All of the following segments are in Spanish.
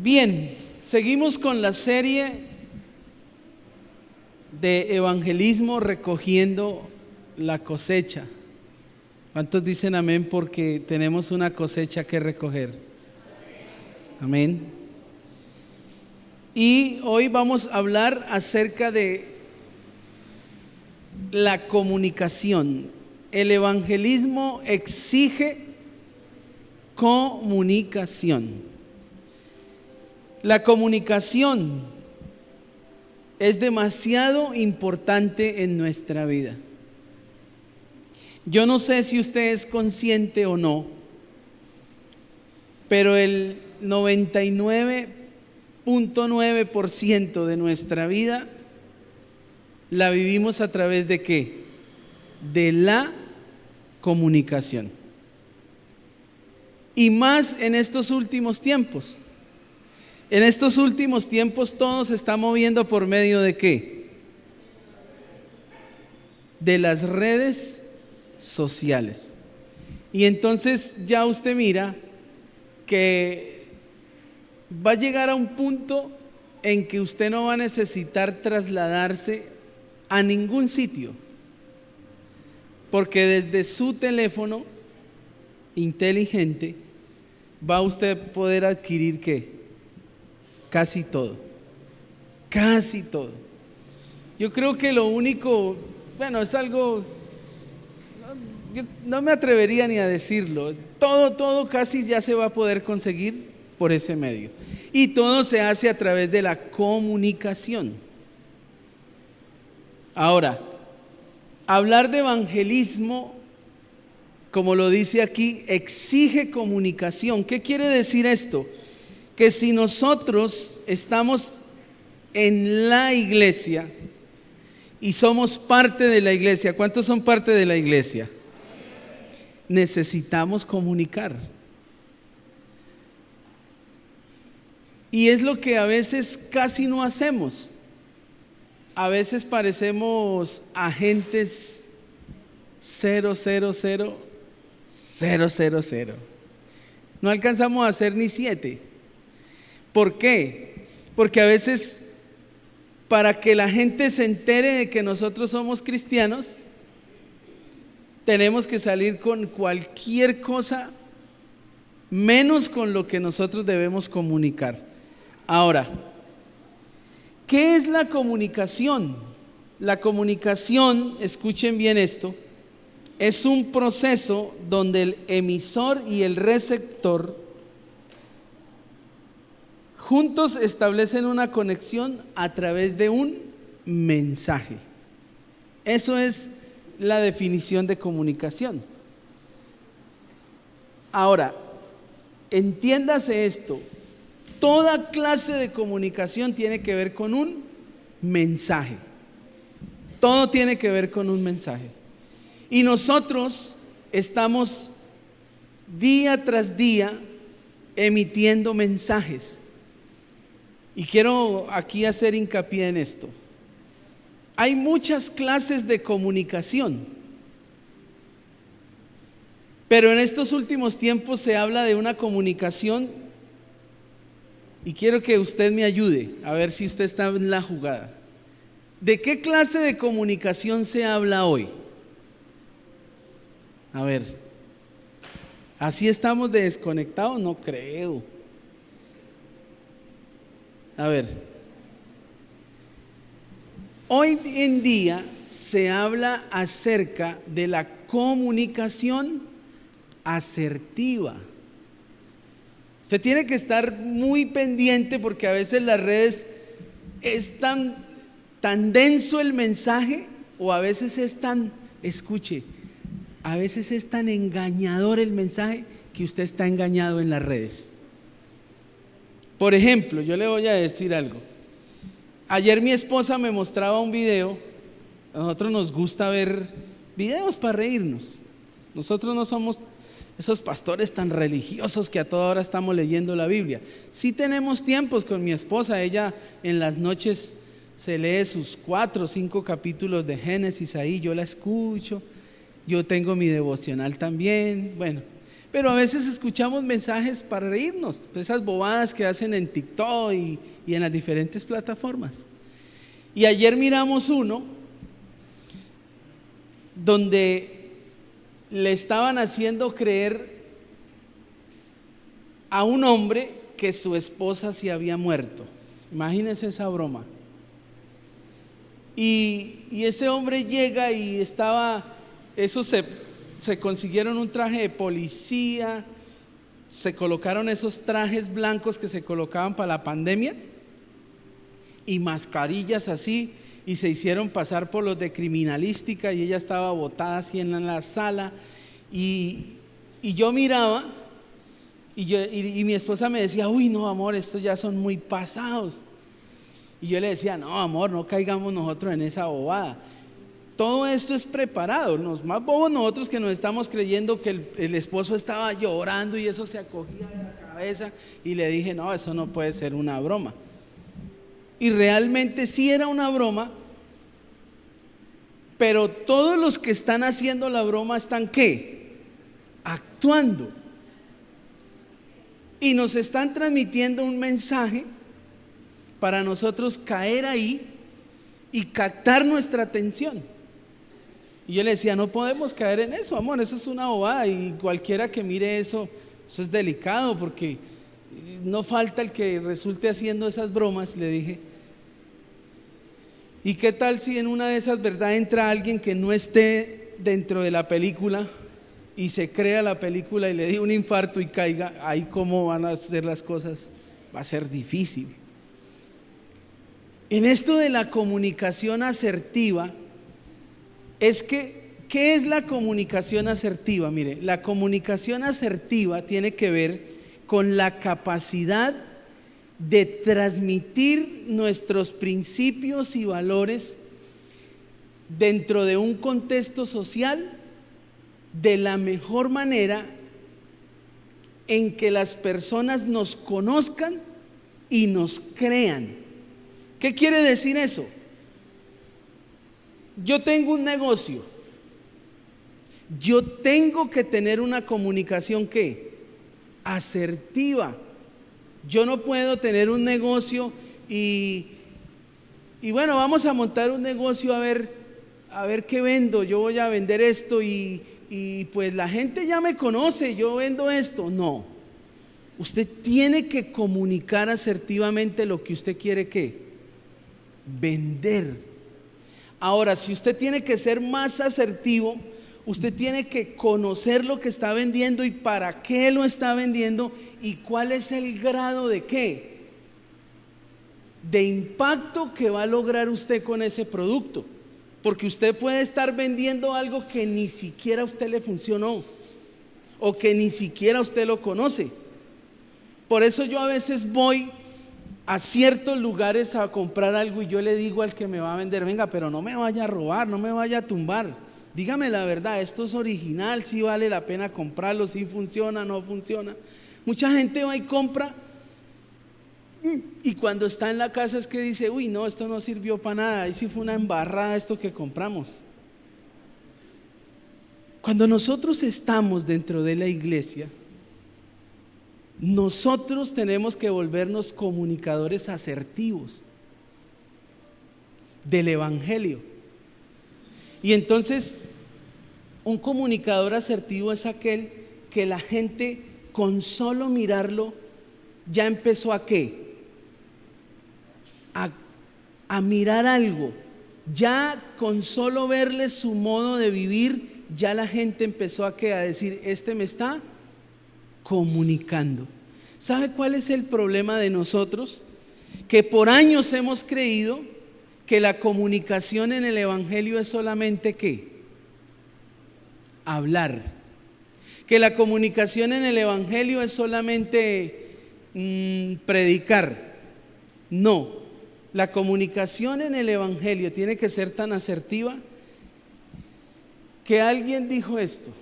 Bien, seguimos con la serie de evangelismo recogiendo la cosecha. ¿Cuántos dicen amén? Porque tenemos una cosecha que recoger. Amén. Y hoy vamos a hablar acerca de la comunicación. El evangelismo exige comunicación. La comunicación es demasiado importante en nuestra vida. Yo no sé si usted es consciente o no, pero el 99.9% de nuestra vida la vivimos a través de ¿qué? De la comunicación. Y más en estos últimos tiempos. En estos últimos tiempos todo se está moviendo por medio de ¿qué? De las redes sociales. Y entonces ya usted mira que va a llegar a un punto en que usted no va a necesitar trasladarse a ningún sitio, porque desde su teléfono inteligente va a usted poder adquirir ¿qué? Casi todo. Casi todo. Yo creo que lo único, es algo, yo no me atrevería ni a decirlo. Todo casi ya se va a poder conseguir por ese medio. Y todo se hace a través de la comunicación. Ahora, hablar de evangelismo, como lo dice aquí, exige comunicación. ¿Qué quiere decir esto? Que si nosotros estamos en la iglesia y somos parte de la iglesia, ¿cuántos son parte de la iglesia? Necesitamos comunicar. Y es lo que a veces casi no hacemos. A veces parecemos agentes 000. No alcanzamos a hacer ni 7. ¿Por qué? Porque a veces, para que la gente se entere de que nosotros somos cristianos, tenemos que salir con cualquier cosa menos con lo que nosotros debemos comunicar. Ahora, ¿qué es la comunicación? La comunicación, escuchen bien esto, es un proceso donde el emisor y el receptor juntos establecen una conexión a través de un mensaje. Eso es la definición de comunicación. Ahora, entiéndase esto, toda clase de comunicación tiene que ver con un mensaje. Todo tiene que ver con un mensaje. Y nosotros estamos día tras día emitiendo mensajes. Y quiero aquí hacer hincapié en esto. Hay muchas clases de comunicación, pero en estos últimos tiempos se habla de una comunicación, y quiero que usted me ayude a ver si usted está en la jugada. ¿De qué clase de comunicación se habla hoy? A ver, ¿así estamos de desconectados? No creo. A ver, hoy en día se habla acerca de la comunicación asertiva. Se tiene que estar muy pendiente porque a veces las redes es tan denso el mensaje, o a veces es tan, escuche, a veces es tan engañador el mensaje que usted está engañado en las redes. Por ejemplo, yo le voy a decir algo. Ayer mi esposa me mostraba un video. A nosotros nos gusta ver videos para reírnos. Nosotros no somos esos pastores tan religiosos que a toda hora estamos leyendo la Biblia. Sí tenemos tiempos con mi esposa. Ella en las noches se lee sus 4 o 5 capítulos de Génesis ahí. Yo la escucho. Yo tengo mi devocional también. Bueno, pero a veces escuchamos mensajes para reírnos, esas bobadas que hacen en TikTok y en las diferentes plataformas. Y ayer miramos uno donde le estaban haciendo creer a un hombre que su esposa se había muerto. Imagínense esa broma. Y ese hombre llega y se consiguieron un traje de policía, se colocaron esos trajes blancos que se colocaban para la pandemia y mascarillas así, y se hicieron pasar por los de criminalística, y ella estaba botada así en la sala, y yo miraba, y mi esposa me decía: uy, no, amor, estos ya son muy pasados. Y yo le decía: no, amor, no caigamos nosotros en esa bobada. Todo esto es preparado. Los más bobos nosotros que nos estamos creyendo que el esposo estaba llorando y eso se acogía de la cabeza, y le dije: no, eso no puede ser una broma. Y realmente sí era una broma, pero todos los que están haciendo la broma están ¿qué? Actuando. Y nos están transmitiendo un mensaje para nosotros caer ahí y captar nuestra atención. Y yo le decía: no podemos caer en eso, amor, eso es una bobada, y cualquiera que mire eso es delicado, porque no falta el que resulte haciendo esas bromas. Le dije: ¿y qué tal si en una de esas, verdad, entra alguien que no esté dentro de la película y se crea la película y le dé un infarto y caiga? Ahí cómo van a ser las cosas, va a ser difícil. En esto de la comunicación asertiva, ¿qué es la comunicación asertiva? Mire, la comunicación asertiva tiene que ver con la capacidad de transmitir nuestros principios y valores dentro de un contexto social de la mejor manera en que las personas nos conozcan y nos crean. ¿Qué quiere decir eso? Yo tengo un negocio, yo tengo que tener una comunicación ¿qué? Asertiva. Yo no puedo tener un negocio y bueno, vamos a montar un negocio a ver qué vendo. Yo voy a vender esto y pues la gente ya me conoce, yo vendo esto. No, usted tiene que comunicar asertivamente lo que usted quiere ¿qué? Vender. Ahora, si usted tiene que ser más asertivo, usted tiene que conocer lo que está vendiendo y para qué lo está vendiendo y cuál es el grado de qué, de impacto que va a lograr usted con ese producto. Porque usted puede estar vendiendo algo que ni siquiera a usted le funcionó o que ni siquiera usted lo conoce. Por eso yo a veces voy a ciertos lugares a comprar algo y yo le digo al que me va a vender: venga, pero no me vaya a robar, no me vaya a tumbar, dígame la verdad, esto es original, si vale la pena comprarlo, si funciona, no funciona. Mucha gente va y compra y cuando está en la casa es que dice: uy, no, esto no sirvió para nada, ahí sí fue una embarrada esto que compramos. Cuando nosotros estamos dentro de la iglesia, nosotros tenemos que volvernos comunicadores asertivos del evangelio. Y entonces, un comunicador asertivo es aquel que la gente con solo mirarlo ya empezó a ¿qué? A mirar algo. Ya con solo verle su modo de vivir, ya la gente empezó a ¿qué? A decir: este me está comunicando. ¿Sabe cuál es el problema de nosotros? Que por años hemos creído que la comunicación en el evangelio es solamente ¿qué? Hablar. Que la comunicación en el evangelio es solamente predicar. No, la comunicación en el evangelio tiene que ser tan asertiva que alguien dijo esto.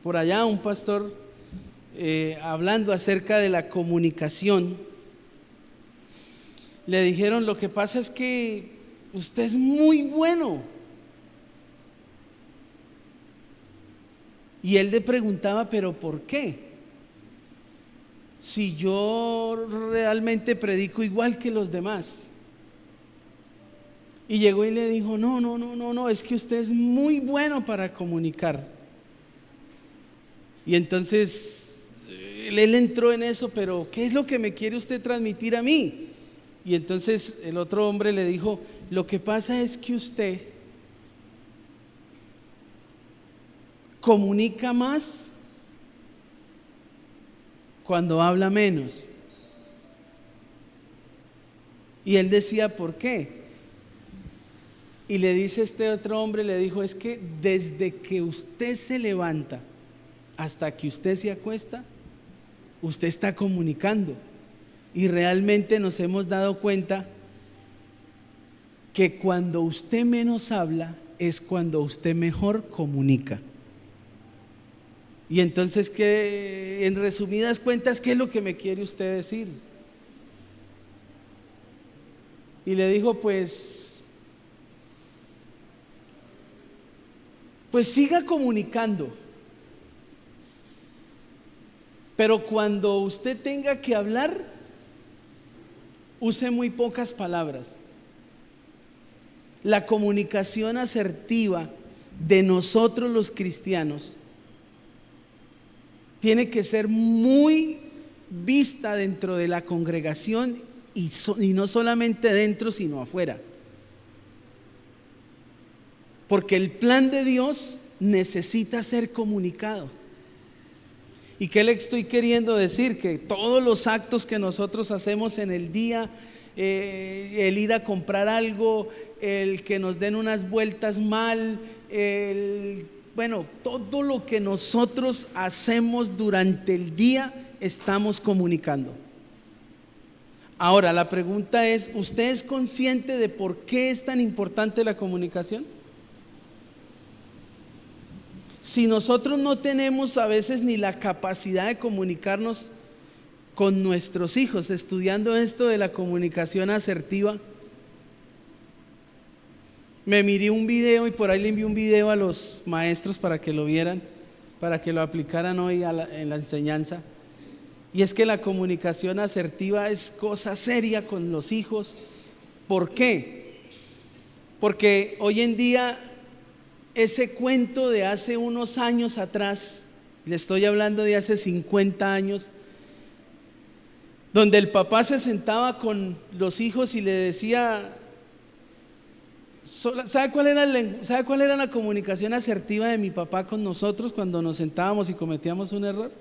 Por allá un pastor hablando acerca de la comunicación, le dijeron: lo que pasa es que usted es muy bueno Y él le preguntaba, ¿pero por qué? Si yo realmente predico igual que los demás. Y llegó y le dijo, no, es que usted es muy bueno para comunicar. Y entonces él entró en eso, pero ¿qué es lo que me quiere usted transmitir a mí? Y entonces el otro hombre le dijo, lo que pasa es que usted comunica más cuando habla menos. Y él decía, ¿por qué? Y le dice este otro hombre, le dijo, es que desde que usted se levanta hasta que usted se acuesta, usted está comunicando. Y realmente nos hemos dado cuenta que cuando usted menos habla es cuando usted mejor comunica. Y entonces, ¿qué, en resumidas cuentas, qué es lo que me quiere usted decir? Y le dijo, pues siga comunicando, pero cuando usted tenga que hablar, use muy pocas palabras. La comunicación asertiva de nosotros los cristianos tiene que ser muy vista dentro de la congregación y no solamente dentro, sino afuera. Porque el plan de Dios necesita ser comunicado. ¿Y qué le estoy queriendo decir? Que todos los actos que nosotros hacemos en el día, el ir a comprar algo, el que nos den unas vueltas mal, todo lo que nosotros hacemos durante el día, estamos comunicando. Ahora, la pregunta es, ¿usted es consciente de por qué es tan importante la comunicación? Si nosotros no tenemos a veces ni la capacidad de comunicarnos con nuestros hijos, estudiando esto de la comunicación asertiva, me miré un video y por ahí le envié un video a los maestros para que lo vieran, para que lo aplicaran hoy en la enseñanza. Y es que la comunicación asertiva es cosa seria con los hijos. ¿Por qué? Porque hoy en día ese cuento de hace unos años atrás, le estoy hablando de hace 50 años, donde el papá se sentaba con los hijos y le decía, ¿sabe cuál era la comunicación asertiva de mi papá con nosotros cuando nos sentábamos y cometíamos un error?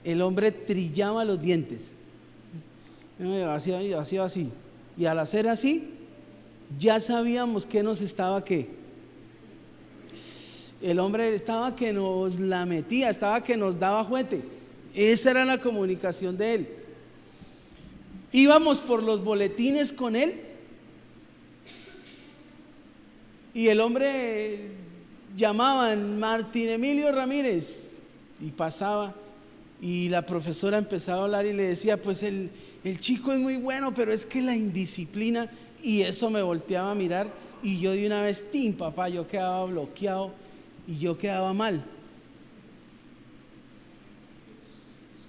El hombre trillaba los dientes, hacía así, y al hacer así, ya sabíamos que nos estaba el hombre estaba que nos la metía, estaba que nos daba juguete. Esa era la comunicación de él. Íbamos por los boletines con él y el hombre llamaba Martín Emilio Ramírez y pasaba y la profesora empezaba a hablar y le decía, pues el chico es muy bueno, pero es que la indisciplina, y eso me volteaba a mirar y yo de una vez, papá, yo quedaba bloqueado. Y yo quedaba mal.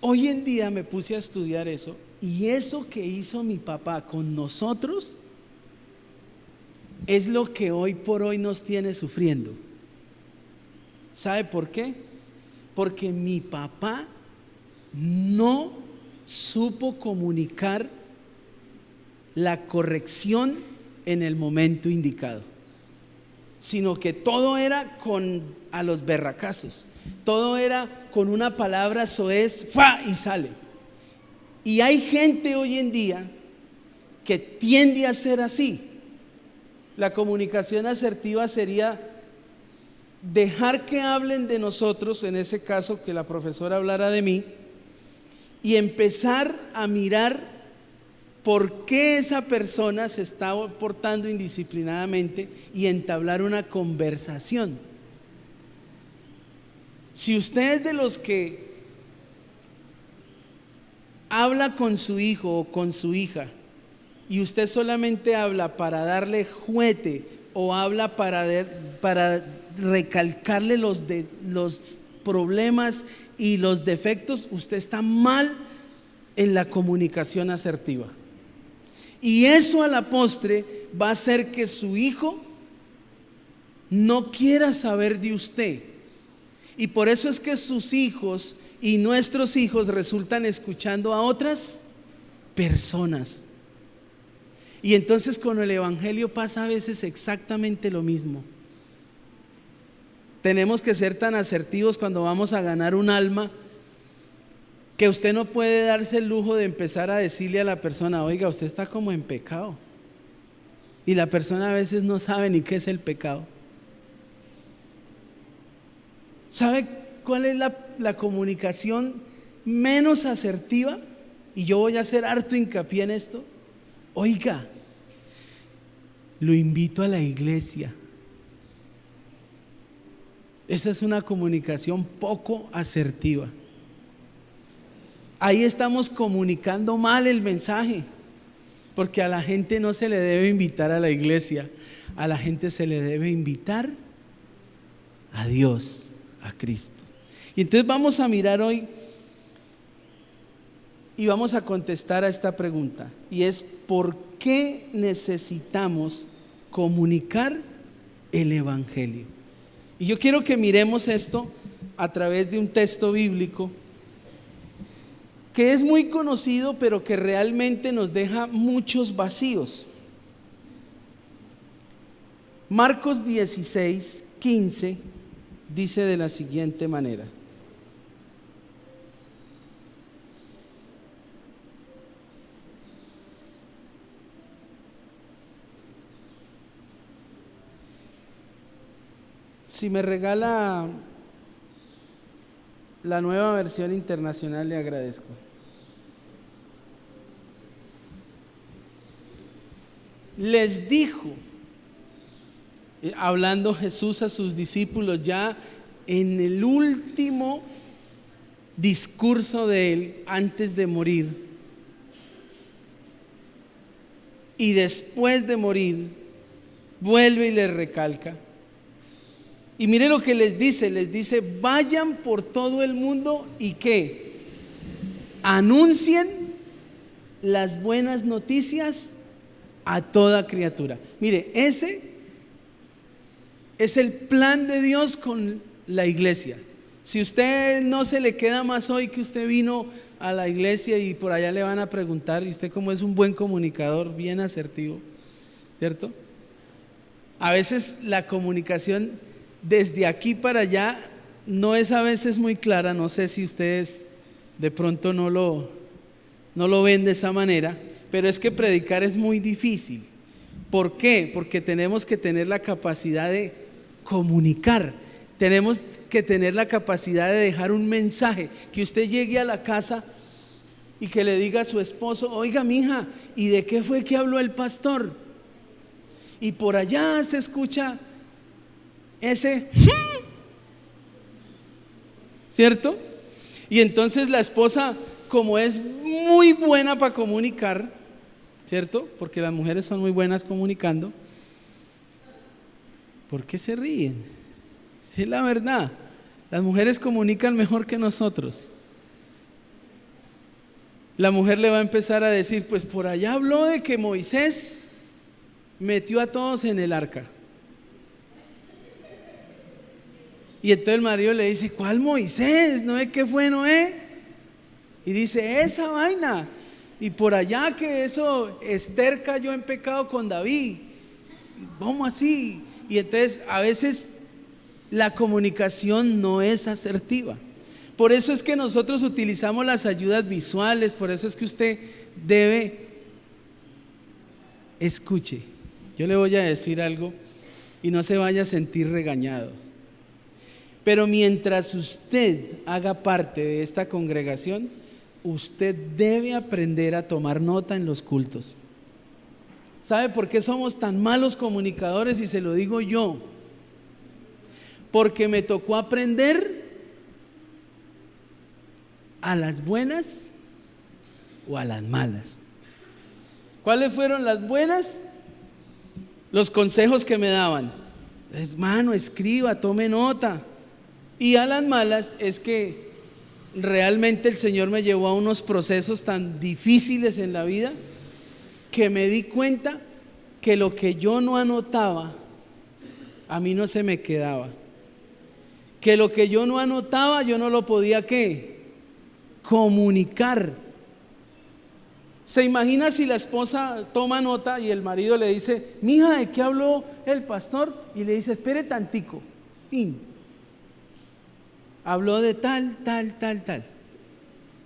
Hoy en día me puse a estudiar eso, y eso que hizo mi papá con nosotros es lo que hoy por hoy nos tiene sufriendo. ¿Sabe por qué? Porque mi papá no supo comunicar la corrección en el momento indicado, sino que todo era a los berracazos, todo era con una palabra soez, ¡fa! Y sale. Y hay gente hoy en día que tiende a ser así. La comunicación asertiva sería dejar que hablen de nosotros, en ese caso que la profesora hablara de mí, y empezar a mirar por qué esa persona se está portando indisciplinadamente y entablar una conversación. Si usted es de los que habla con su hijo o con su hija y usted solamente habla para darle juguete, o habla para recalcarle los problemas y los defectos, usted está mal en la comunicación asertiva. Y eso a la postre va a hacer que su hijo no quiera saber de usted. Y por eso es que sus hijos y nuestros hijos resultan escuchando a otras personas. Y entonces con el evangelio pasa a veces exactamente lo mismo. Tenemos que ser tan asertivos cuando vamos a ganar un alma, que usted no puede darse el lujo de empezar a decirle a la persona: oiga, usted está como en pecado. Y la persona a veces no sabe ni qué es el pecado. ¿Sabe cuál es la comunicación menos asertiva? Y yo voy a hacer harto hincapié en esto. Oiga, lo invito a la iglesia. Esa es una comunicación poco asertiva. Ahí estamos comunicando mal el mensaje, porque a la gente no se le debe invitar a la iglesia, a la gente se le debe invitar a Dios, a Cristo. Y entonces vamos a mirar hoy y vamos a contestar a esta pregunta, y es: ¿por qué necesitamos comunicar el evangelio? Y yo quiero que miremos esto a través de un texto bíblico que es muy conocido, pero que realmente nos deja muchos vacíos. Marcos 16:15 dice de la siguiente manera: si me regala la nueva versión internacional, le agradezco. Les dijo, hablando Jesús a sus discípulos ya en el último discurso de él antes de morir, y después de morir vuelve y les recalca. Y mire lo que les dice: vayan por todo el mundo y ¿qué? Anuncien las buenas noticias a toda criatura. Mire, ese es el plan de Dios con la iglesia. Si usted no se le queda más hoy que usted vino a la iglesia y por allá le van a preguntar, y usted, como es un buen comunicador, bien asertivo, ¿cierto? A veces la comunicación desde aquí para allá no es a veces muy clara. No sé si ustedes de pronto no lo ven de esa manera, pero es que predicar es muy difícil. ¿Por qué? Porque tenemos que tener la capacidad de comunicar, tenemos que tener la capacidad de dejar un mensaje, que usted llegue a la casa y que le diga a su esposo: oiga, mija, ¿y de qué fue que habló el pastor? Y por allá se escucha ese ¿cierto? Y entonces la esposa, como es muy buena para comunicar, ¿cierto? Porque las mujeres son muy buenas comunicando. ¿Por qué se ríen? Si es la verdad, las mujeres comunican mejor que nosotros. La mujer le va a empezar a decir: pues por allá habló de que Moisés metió a todos en el arca. Y entonces el marido le dice: ¿cuál Moisés? ¿No es que fue Noé? Y dice: esa vaina. Y por allá que eso, Esther cayó en pecado con David. ¿Cómo así? Y entonces a veces la comunicación no es asertiva. Por eso es que nosotros utilizamos las ayudas visuales. Por eso es que usted debe, escuche, yo le voy a decir algo y no se vaya a sentir regañado. Pero mientras usted haga parte de esta congregación, usted debe aprender a tomar nota en los cultos. ¿Sabe por qué somos tan malos comunicadores? Y se lo digo yo: porque me tocó aprender a las buenas o a las malas. ¿Cuáles fueron las buenas? los consejos que me daban. Hermano, escriba, tome nota. Y a las malas es que realmente el Señor me llevó a unos procesos tan difíciles en la vida que me di cuenta que lo que yo no anotaba, a mí no se me quedaba. Que lo que yo no anotaba, yo no lo podía, ¿qué? Comunicar. ¿Se imagina si la esposa toma nota y el marido le dice: mija, ¿de qué habló el pastor? Y le dice: espere tantico. ¡Pin! Habló de tal.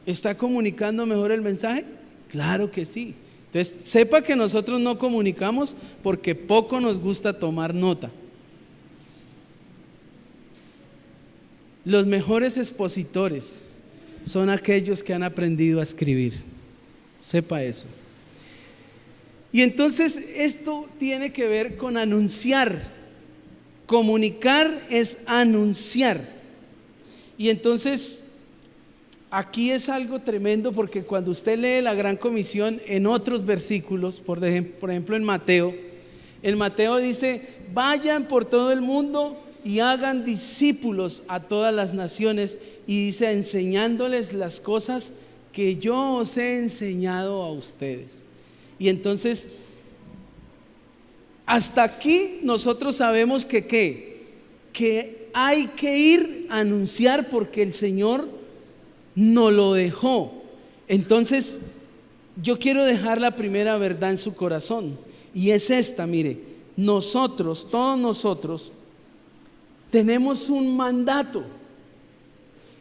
¿Está comunicando mejor el mensaje? Claro que sí. Entonces, sepa que nosotros no comunicamos porque poco nos gusta tomar nota. Los mejores expositores son aquellos que han aprendido a escribir. Sepa eso. Y entonces esto tiene que ver con anunciar. Comunicar es anunciar. Y entonces aquí es algo tremendo, porque cuando usted lee la Gran Comisión en otros versículos, por ejemplo en Mateo dice: vayan por todo el mundo y hagan discípulos a todas las naciones, y dice: enseñándoles las cosas que yo os he enseñado a ustedes. Y entonces hasta aquí nosotros sabemos que hay que ir a anunciar, porque el Señor nos lo dejó. Entonces yo quiero dejar la primera verdad en su corazón, y es esta: mire, nosotros, todos nosotros tenemos un mandato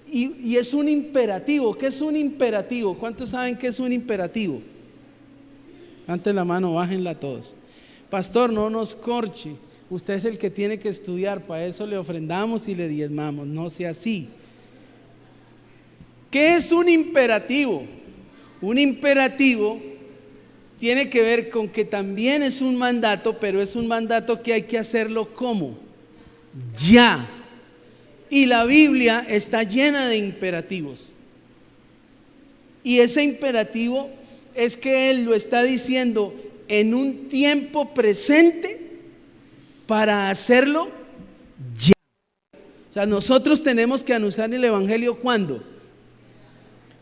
y es un imperativo. ¿Qué es un imperativo? ¿Cuántos saben qué es un imperativo? Levanten la mano, bájenla todos. Pastor, no nos corche, usted es el que tiene que estudiar, para eso le ofrendamos y le diezmamos. No sea así. ¿Qué es un imperativo? Un imperativo tiene que ver con que también es un mandato, pero es un mandato que hay que hacerlo ¿cómo? Ya. Y la Biblia está llena de imperativos. Y ese imperativo es que Él lo está diciendo en un tiempo presente para hacerlo ya. O sea, nosotros tenemos que anunciar el Evangelio ¿cuándo?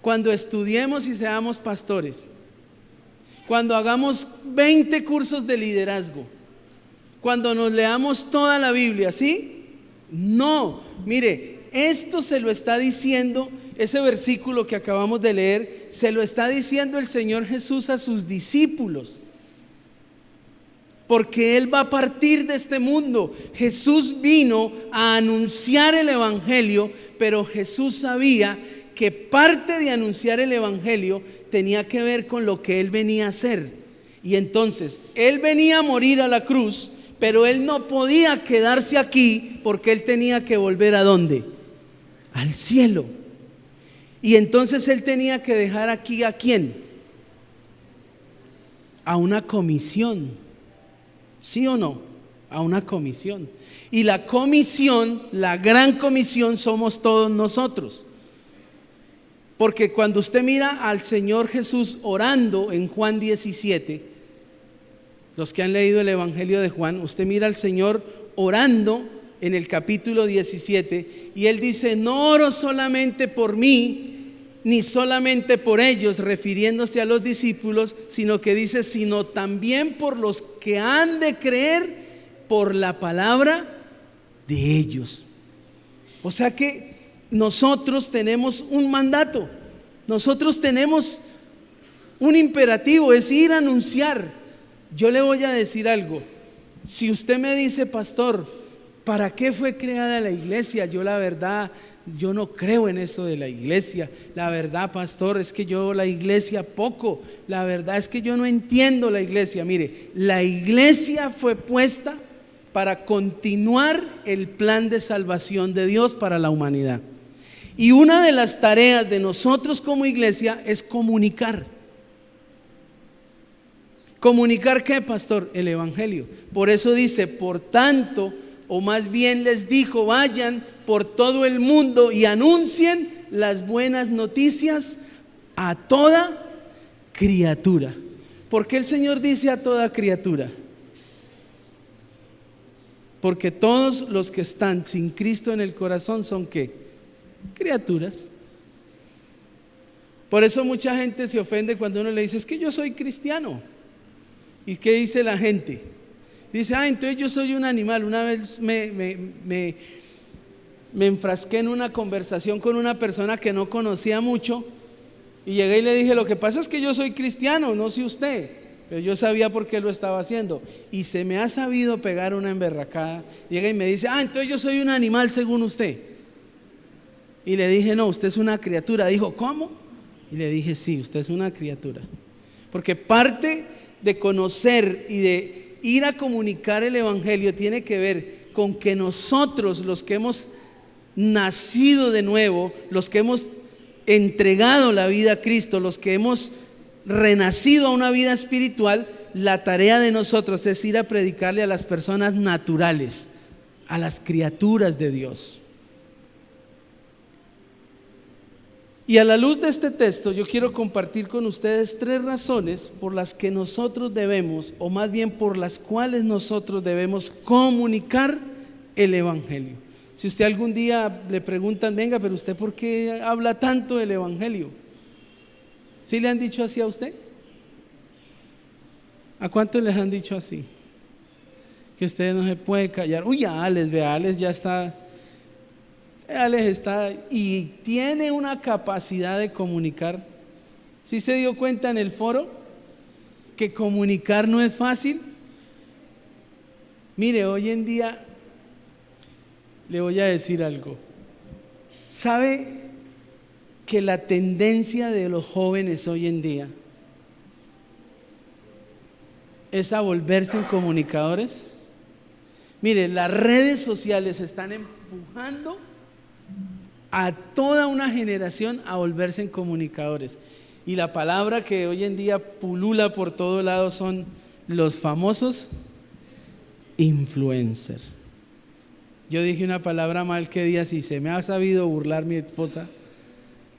Cuando estudiemos y seamos pastores, cuando hagamos 20 cursos de liderazgo, cuando nos leamos toda la Biblia, ¿sí? No, mire, esto se lo está diciendo, ese versículo que acabamos de leer, se lo está diciendo el Señor Jesús a sus discípulos, porque Él va a partir de este mundo. Jesús vino a anunciar el Evangelio, pero Jesús sabía que parte de anunciar el Evangelio tenía que ver con lo que Él venía a hacer. Y entonces Él venía a morir a la cruz, pero Él no podía quedarse aquí, porque Él tenía que volver ¿a dónde? Al cielo. Y entonces Él tenía que dejar aquí ¿a quién? A una comisión. ¿Sí o no? A una comisión. Y la comisión, la gran comisión, somos todos nosotros. Porque cuando usted mira al Señor Jesús orando en Juan 17, los que han leído el Evangelio de Juan, usted mira al Señor orando en el capítulo 17, y Él dice: no oro solamente por mí, ni solamente por ellos, refiriéndose a los discípulos, sino que dice: sino también por los que han de creer por la palabra de ellos. O sea que nosotros tenemos un mandato, nosotros tenemos un imperativo, es ir a anunciar. Yo le voy a decir algo: si usted me dice: pastor, ¿para qué fue creada la iglesia? Yo la verdad, yo no creo en eso de la iglesia. La verdad, pastor, es que yo la iglesia poco. La verdad es que yo no entiendo la iglesia. Mire, la iglesia fue puesta para continuar el plan de salvación de Dios para la humanidad. Y una de las tareas de nosotros como iglesia es comunicar. ¿Comunicar qué, pastor? El Evangelio. Por eso dice: por tanto, o más bien les dijo: vayan por todo el mundo y anuncien las buenas noticias a toda criatura. ¿Por qué el Señor dice a toda criatura? porque todos los que están sin Cristo en el corazón son ¿qué? Criaturas. Por eso mucha gente se ofende cuando uno le dice, es que yo soy cristiano. ¿Y qué dice la gente? Dice, entonces yo soy un animal. Una vez me enfrasqué en una conversación con una persona que no conocía mucho y llegué y le dije, lo que pasa es que yo soy cristiano, no sé usted, pero yo sabía por qué lo estaba haciendo y se me ha sabido pegar una emberracada. Llega y me dice, entonces yo soy un animal según usted. Y le dije, no, usted es una criatura. Dijo, ¿cómo? Y le dije, sí, usted es una criatura, porque parte de conocer y de ir a comunicar el evangelio tiene que ver con que nosotros, los que hemos nacido de nuevo, los que hemos entregado la vida a Cristo, los que hemos renacido a una vida espiritual, la tarea de nosotros es ir a predicarle a las personas naturales, a las criaturas de Dios. Y a la luz de este texto yo quiero compartir con ustedes 3 razones por las que nosotros debemos, o más bien por las cuales nosotros debemos comunicar el evangelio. Si usted algún día le preguntan, venga, pero usted ¿por qué habla tanto del evangelio? ¿Sí le han dicho así a usted? ¿A cuántos les han dicho así? Que usted no se puede callar. Uy, Alex ya está. Alex está y tiene una capacidad de comunicar. ¿Sí se dio cuenta en el foro que comunicar no es fácil? Mire, hoy en día le voy a decir algo. ¿Sabe que la tendencia de los jóvenes hoy en día es a volverse en comunicadores? Mire, las redes sociales están empujando a toda una generación a volverse en comunicadores. Y la palabra que hoy en día pulula por todo lado son los famosos influencers. Yo dije una palabra mal que día, si se me ha sabido burlar mi esposa.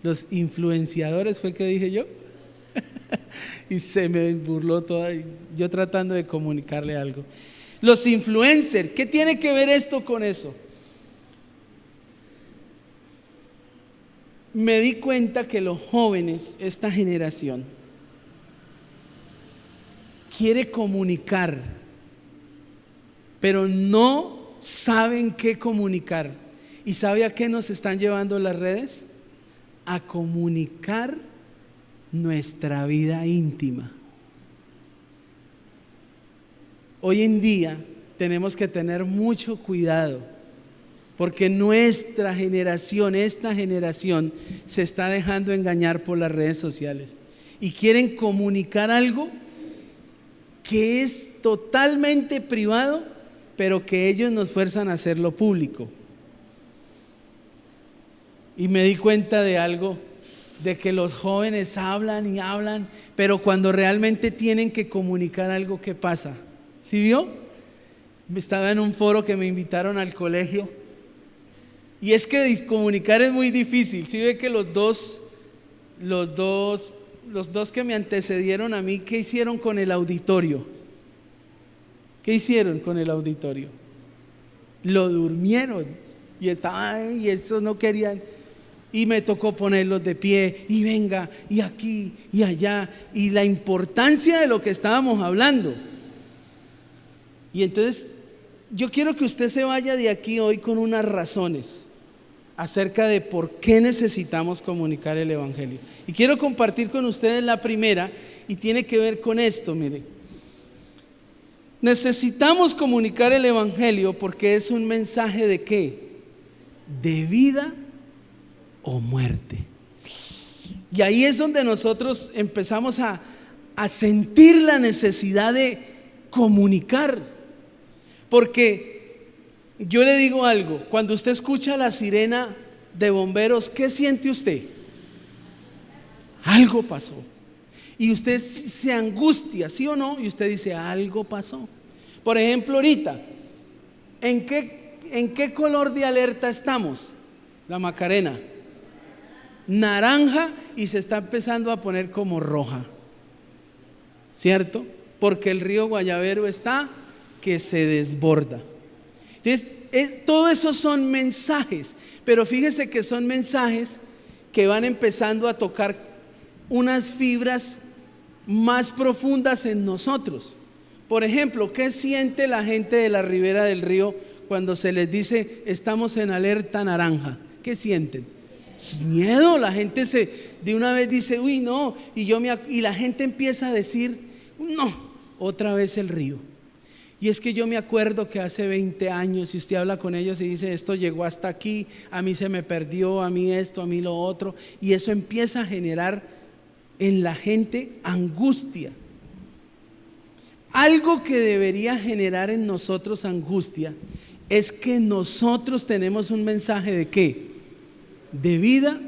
Los influenciadores fue que dije yo. Y se me burló toda, yo tratando de comunicarle algo. Los influencers, ¿qué tiene que ver esto con eso? Me di cuenta que los jóvenes, esta generación, quiere comunicar, pero no saben qué comunicar. ¿Y sabe a qué nos están llevando las redes? A comunicar nuestra vida íntima. Hoy en día tenemos que tener mucho cuidado, porque nuestra generación, esta generación, se está dejando engañar por las redes sociales y quieren comunicar algo que es totalmente privado, pero que ellos nos fuerzan a hacerlo público. Y me di cuenta de algo, de que los jóvenes hablan y hablan, pero cuando realmente tienen que comunicar algo, ¿qué pasa? ¿Sí vio? Estaba en un foro que me invitaron al colegio. Y es que comunicar es muy difícil. ¿Sí ve que los dos que me antecedieron a mí, ¿qué hicieron con el auditorio? ¿Qué hicieron con el auditorio? Lo durmieron y eso no querían. Y me tocó ponerlos de pie y venga y aquí y allá, y la importancia de lo que estábamos hablando. Y entonces yo quiero que usted se vaya de aquí hoy con unas razones acerca de por qué necesitamos comunicar el evangelio. Y quiero compartir con ustedes la primera, y tiene que ver con esto. Mire, necesitamos comunicar el evangelio porque es un mensaje de ¿qué? De vida o muerte. Y ahí es donde nosotros empezamos a sentir la necesidad de comunicar. Porque yo le digo algo, cuando usted escucha la sirena de bomberos, ¿qué siente usted? Algo pasó. Y usted se angustia, ¿sí o no? Y usted dice, algo pasó. Por ejemplo, ahorita, ¿en qué color de alerta estamos? La Macarena. Naranja, y se está empezando a poner como roja, ¿cierto? Porque el río Guayavero está que se desborda. Entonces, todo eso son mensajes, pero fíjese que son mensajes que van empezando a tocar unas fibras más profundas en nosotros. Por ejemplo, ¿qué siente la gente de la ribera del río cuando se les dice estamos en alerta naranja? ¿Qué sienten? Miedo. La gente de una vez dice, uy, no, y la gente empieza a decir, no, otra vez el río. Y es que yo me acuerdo que hace 20 años, si usted habla con ellos y dice, esto llegó hasta aquí, a mí se me perdió, a mí esto, a mí lo otro, y eso empieza a generar en la gente angustia. Algo que debería generar en nosotros angustia es que nosotros tenemos un mensaje de ¿qué? De vida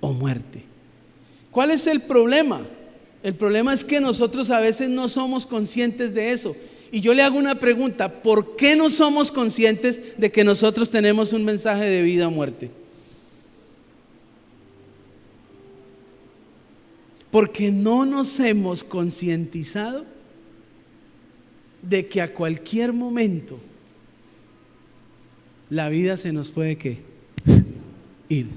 o muerte. ¿Cuál es el problema? El problema es que nosotros a veces no somos conscientes de eso. Y yo le hago una pregunta, ¿por qué no somos conscientes de que nosotros tenemos un mensaje de vida o muerte? Porque no nos hemos concientizado de que a cualquier momento la vida se nos puede ¿qué? Ir.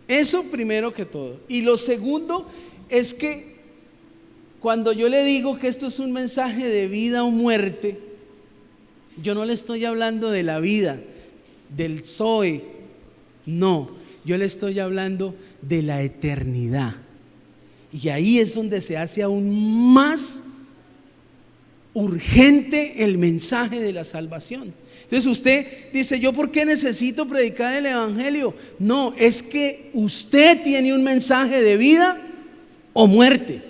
Eso primero que todo. Y lo segundo es que cuando yo le digo que esto es un mensaje de vida o muerte, yo no le estoy hablando de la vida, del Zoe, no, yo le estoy hablando de la eternidad. Y ahí es donde se hace aún más urgente el mensaje de la salvación. Entonces usted dice, ¿yo por qué necesito predicar el evangelio? No, es que usted tiene un mensaje de vida o muerte.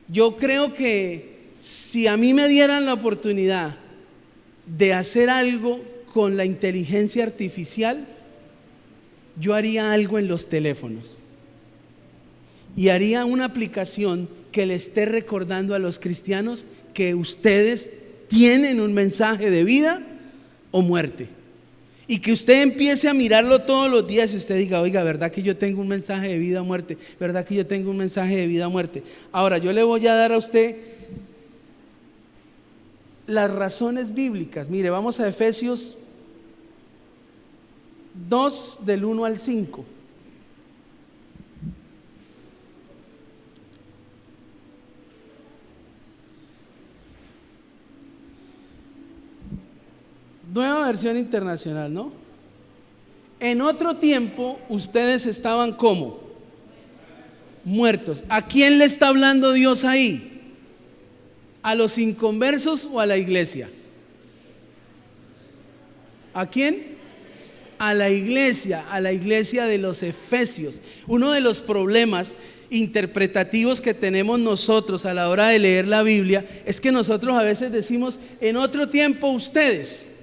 Yo creo que si a mí me dieran la oportunidad de hacer algo con la inteligencia artificial, yo haría algo en los teléfonos y haría una aplicación que le esté recordando a los cristianos que ustedes tienen un mensaje de vida o muerte, y que usted empiece a mirarlo todos los días y usted diga, oiga, ¿verdad que yo tengo un mensaje de vida o muerte? ¿Verdad que yo tengo un mensaje de vida o muerte? Ahora yo le voy a dar a usted las razones bíblicas. Mire, vamos a Efesios 2 del 1 al 5. Nueva versión internacional, ¿no? En otro tiempo ustedes estaban ¿cómo? Muertos. ¿A quién le está hablando Dios ahí? ¿A los inconversos o a la iglesia? ¿A quién? A la iglesia de los Efesios. Uno de los problemas interpretativos que tenemos nosotros a la hora de leer la Biblia es que nosotros a veces decimos en otro tiempo ustedes.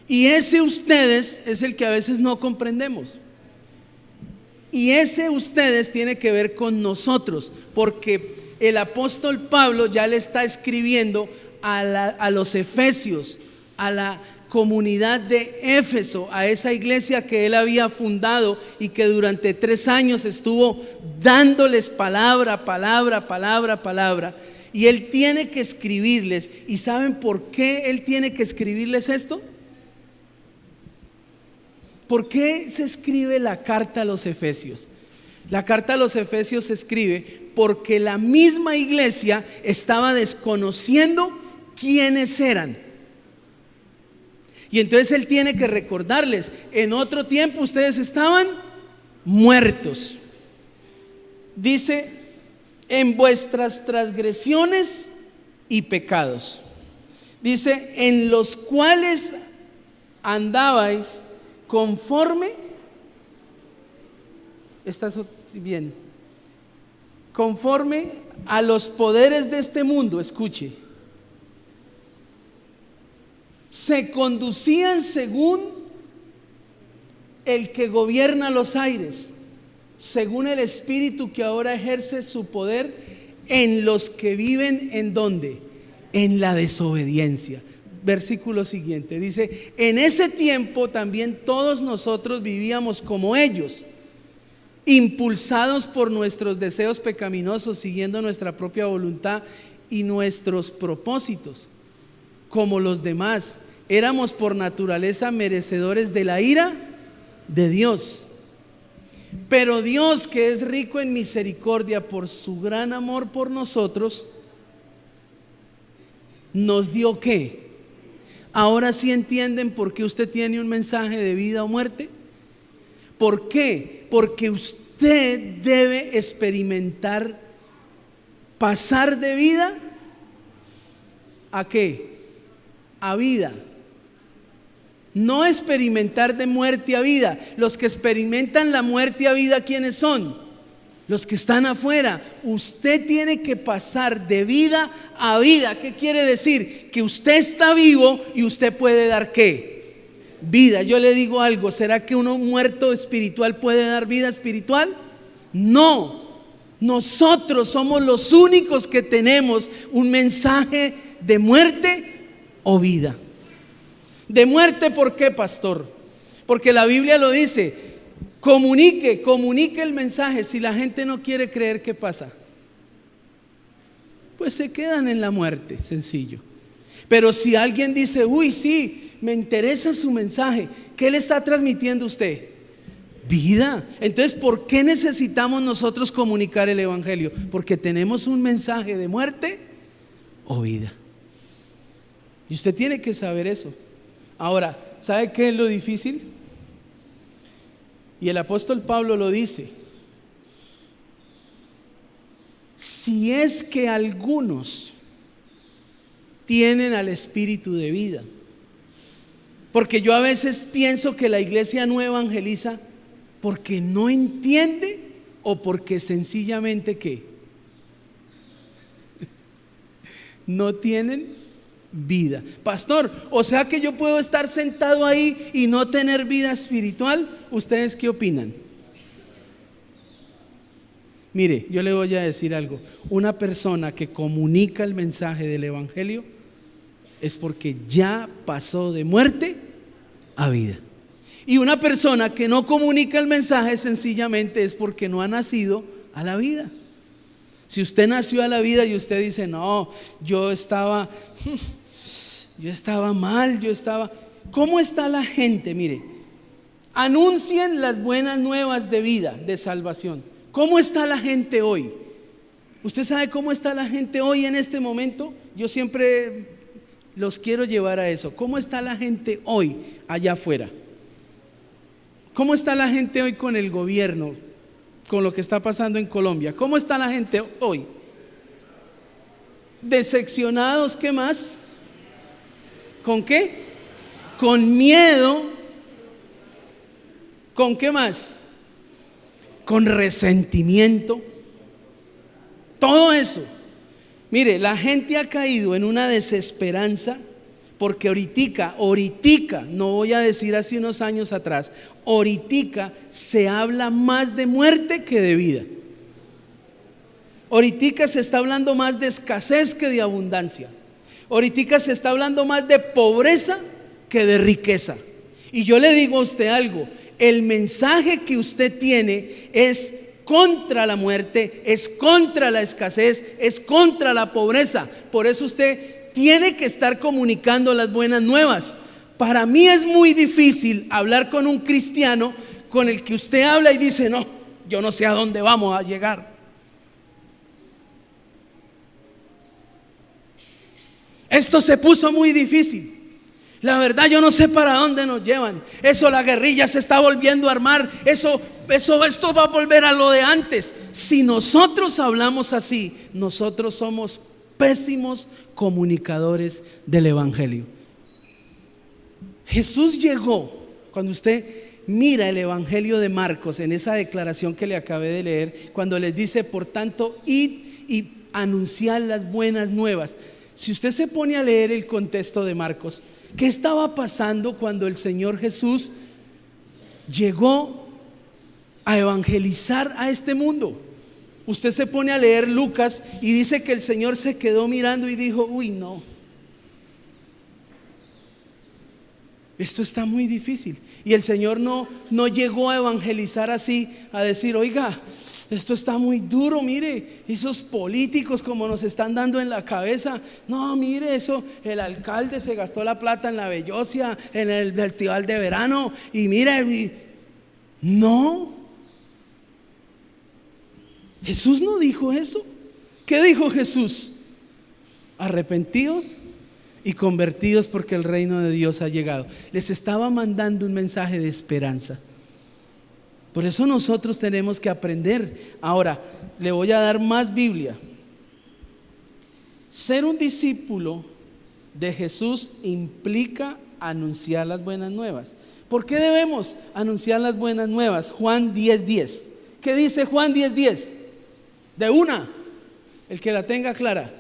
Y ese ustedes es el que a veces no comprendemos. Y ese ustedes tiene que ver con nosotros, porque el apóstol Pablo ya le está escribiendo a los efesios, a la comunidad de Éfeso, a esa iglesia que él había fundado y que durante 3 años estuvo dándoles palabra. Y él tiene que escribirles. ¿Y saben por qué él tiene que escribirles esto? ¿Por qué se escribe la carta a los Efesios? La carta a los Efesios se escribe porque la misma iglesia estaba desconociendo quiénes eran. Y entonces él tiene que recordarles, en otro tiempo ustedes estaban muertos. Dice, en vuestras transgresiones y pecados. Dice, en los cuales andabais conforme, estás bien, conforme a los poderes de este mundo, escuche, se conducían según el que gobierna los aires, según el espíritu que ahora ejerce su poder en los que viven ¿en dónde? En la desobediencia. Versículo siguiente, dice, en ese tiempo también todos nosotros vivíamos como ellos, impulsados por nuestros deseos pecaminosos, siguiendo nuestra propia voluntad y nuestros propósitos. como los demás. Éramos por naturaleza merecedores de la ira de Dios. Pero Dios, que es rico en misericordia por su gran amor por nosotros, nos dio ¿qué? Ahora sí entienden por qué usted tiene un mensaje de vida o muerte. ¿Por qué? Porque usted debe experimentar pasar de vida ¿a qué? A vida. No experimentar de muerte a vida. Los que experimentan la muerte a vida, ¿quiénes son? Los que están afuera. Usted tiene que pasar de vida a vida. ¿Qué quiere decir? Que usted está vivo y usted puede dar ¿qué? Vida. Yo le digo algo, ¿será que uno muerto espiritual puede dar vida espiritual? No. Nosotros somos los únicos que tenemos un mensaje de muerte o vida. De muerte, ¿por qué, pastor? Porque la Biblia lo dice, comunique el mensaje. Si la gente no quiere creer, ¿qué pasa? Pues se quedan en la muerte, sencillo. Pero si alguien dice, uy, sí, me interesa su mensaje, ¿qué le está transmitiendo usted? Vida. Entonces, ¿por qué necesitamos nosotros comunicar el evangelio? Porque tenemos un mensaje de muerte o vida. Y usted tiene que saber eso. Ahora, ¿sabe qué es lo difícil? Y el apóstol Pablo lo dice. Si es que algunos tienen al espíritu de vida. Porque yo a veces pienso que la iglesia no evangeliza porque no entiende o porque sencillamente ¿qué? No tienen vida. Pastor, o sea que yo puedo estar sentado ahí y no tener vida espiritual. ¿Ustedes qué opinan? Mire, yo le voy a decir algo. Una persona que comunica el mensaje del evangelio es porque ya pasó de muerte a vida. Y una persona que no comunica el mensaje sencillamente es porque no ha nacido a la vida. Si usted nació a la vida y usted dice, no, yo estaba mal, ¿cómo está la gente? Mire, anuncien las buenas nuevas de vida, de salvación. ¿Cómo está la gente hoy? ¿Usted sabe cómo está la gente hoy en este momento? Yo siempre los quiero llevar a eso. ¿Cómo está la gente hoy allá afuera? ¿Cómo está la gente hoy con el gobierno, con lo que está pasando en Colombia? ¿Cómo está la gente hoy? Decepcionados, ¿qué más? ¿Con qué? Con miedo. ¿Con qué más? Con resentimiento. Todo eso. Mire, la gente ha caído en una desesperanza porque ahoritica, no voy a decir hace unos años atrás, ahoritica se habla más de muerte que de vida. Ahoritica se está hablando más de escasez que de abundancia. Ahoritica se está hablando más de pobreza que de riqueza. Y yo le digo a usted algo, el mensaje que usted tiene es contra la muerte, es contra la escasez, es contra la pobreza. Por eso usted tiene que estar comunicando las buenas nuevas. Para mí es muy difícil hablar con un cristiano con el que usted habla y dice, no, yo no sé a dónde vamos a llegar. Esto se puso muy difícil. La verdad yo no sé para dónde nos llevan. Eso, la guerrilla se está volviendo a armar. Esto va a volver a lo de antes. Si nosotros hablamos así, nosotros somos pésimos comunicadores del evangelio. Jesús llegó, cuando usted mira el evangelio de Marcos, en esa declaración que le acabé de leer, cuando les dice, por tanto, id y anunciad las buenas nuevas. Si usted se pone a leer el contexto de Marcos, ¿qué estaba pasando cuando el Señor Jesús llegó a evangelizar a este mundo? Usted se pone a leer Lucas y dice que el Señor se quedó mirando y dijo, uy, no. esto está muy difícil. Y el Señor no llegó a evangelizar así, a decir, oiga, esto está muy duro, mire, esos políticos como nos están dando en la cabeza. No, mire eso, el alcalde se gastó la plata en la Bellosia, en el festival de verano, y mire, no. Jesús no dijo eso. ¿Qué dijo Jesús? Arrepentidos y convertidos porque el reino de Dios ha llegado. Les estaba mandando un mensaje de esperanza. Por eso nosotros tenemos que aprender. Ahora, le voy a dar más Biblia. Ser un discípulo de Jesús implica anunciar las buenas nuevas. ¿Por qué debemos anunciar las buenas nuevas? Juan 10:10. ¿Qué dice Juan 10:10? De una, el que la tenga clara.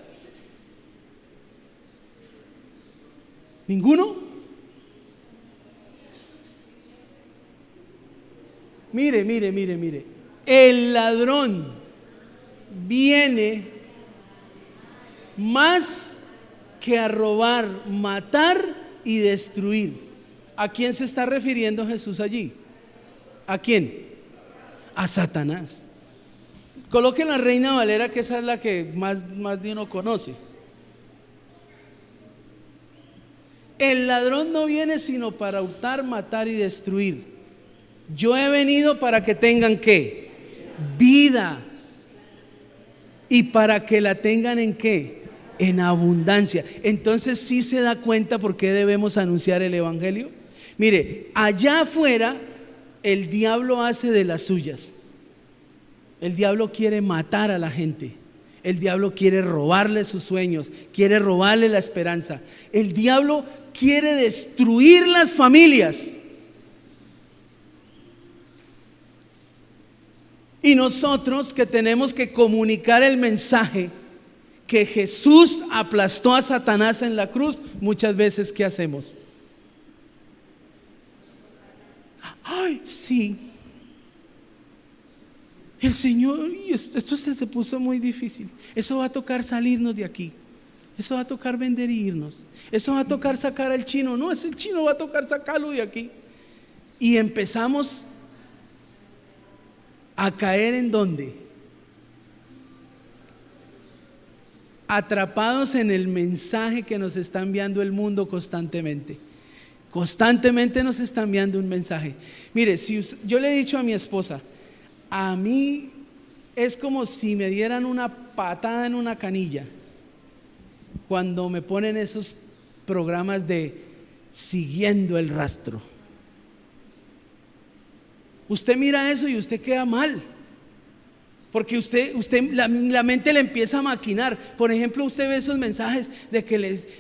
¿Ninguno? Mire. El ladrón viene más que a robar, matar y destruir. ¿A quién se está refiriendo Jesús allí? ¿A quién? A Satanás. Coloquen la Reina Valera, que esa es la que más de uno conoce. El ladrón no viene sino para hurtar, matar y destruir. Yo he venido para que tengan ¿qué? Vida. Y para que la tengan ¿en qué? En abundancia. Entonces sí se da cuenta por qué debemos anunciar el evangelio. Mire, allá afuera el diablo hace de las suyas. El diablo quiere matar a la gente. El diablo quiere robarle sus sueños, quiere robarle la esperanza. El diablo quiere destruir las familias. Y nosotros que tenemos que comunicar el mensaje que Jesús aplastó a Satanás en la cruz, muchas veces ¿qué hacemos? Ay, sí. El Señor, y esto se puso muy difícil. Eso va a tocar salirnos de aquí. Eso va a tocar vender y irnos. Eso va a tocar sacar al chino. No, ese chino va a tocar sacarlo de aquí. Y empezamos a caer ¿en dónde? Atrapados en el mensaje que nos está enviando el mundo constantemente. Constantemente nos está enviando un mensaje. Mire, si yo le he dicho a mi esposa, a mí es como si me dieran una patada en una canilla cuando me ponen esos programas de siguiendo el rastro. Usted mira eso y usted queda mal, porque usted la mente le empieza a maquinar. Por ejemplo, usted ve esos mensajes de que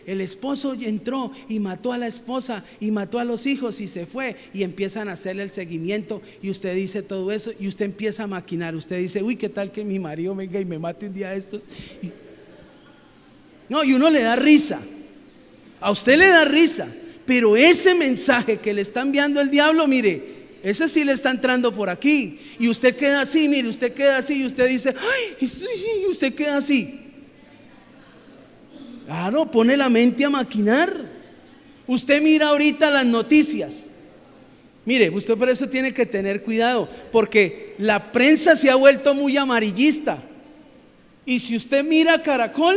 el esposo entró y mató a la esposa y mató a los hijos y se fue, y empiezan a hacerle el seguimiento, y usted dice todo eso y usted empieza a maquinar. Usted dice, uy, ¿qué tal que mi marido venga y me mate un día de estos? No, y uno le da risa. A usted le da risa, pero ese mensaje que le está enviando el diablo, mire, ese sí le está entrando por aquí. Y usted queda así, mire, usted queda así. Y usted dice, ay, y usted queda así. Claro, pone la mente a maquinar. Usted mira ahorita las noticias. Mire, usted por eso tiene que tener cuidado, porque la prensa se ha vuelto muy amarillista. Y si usted mira Caracol,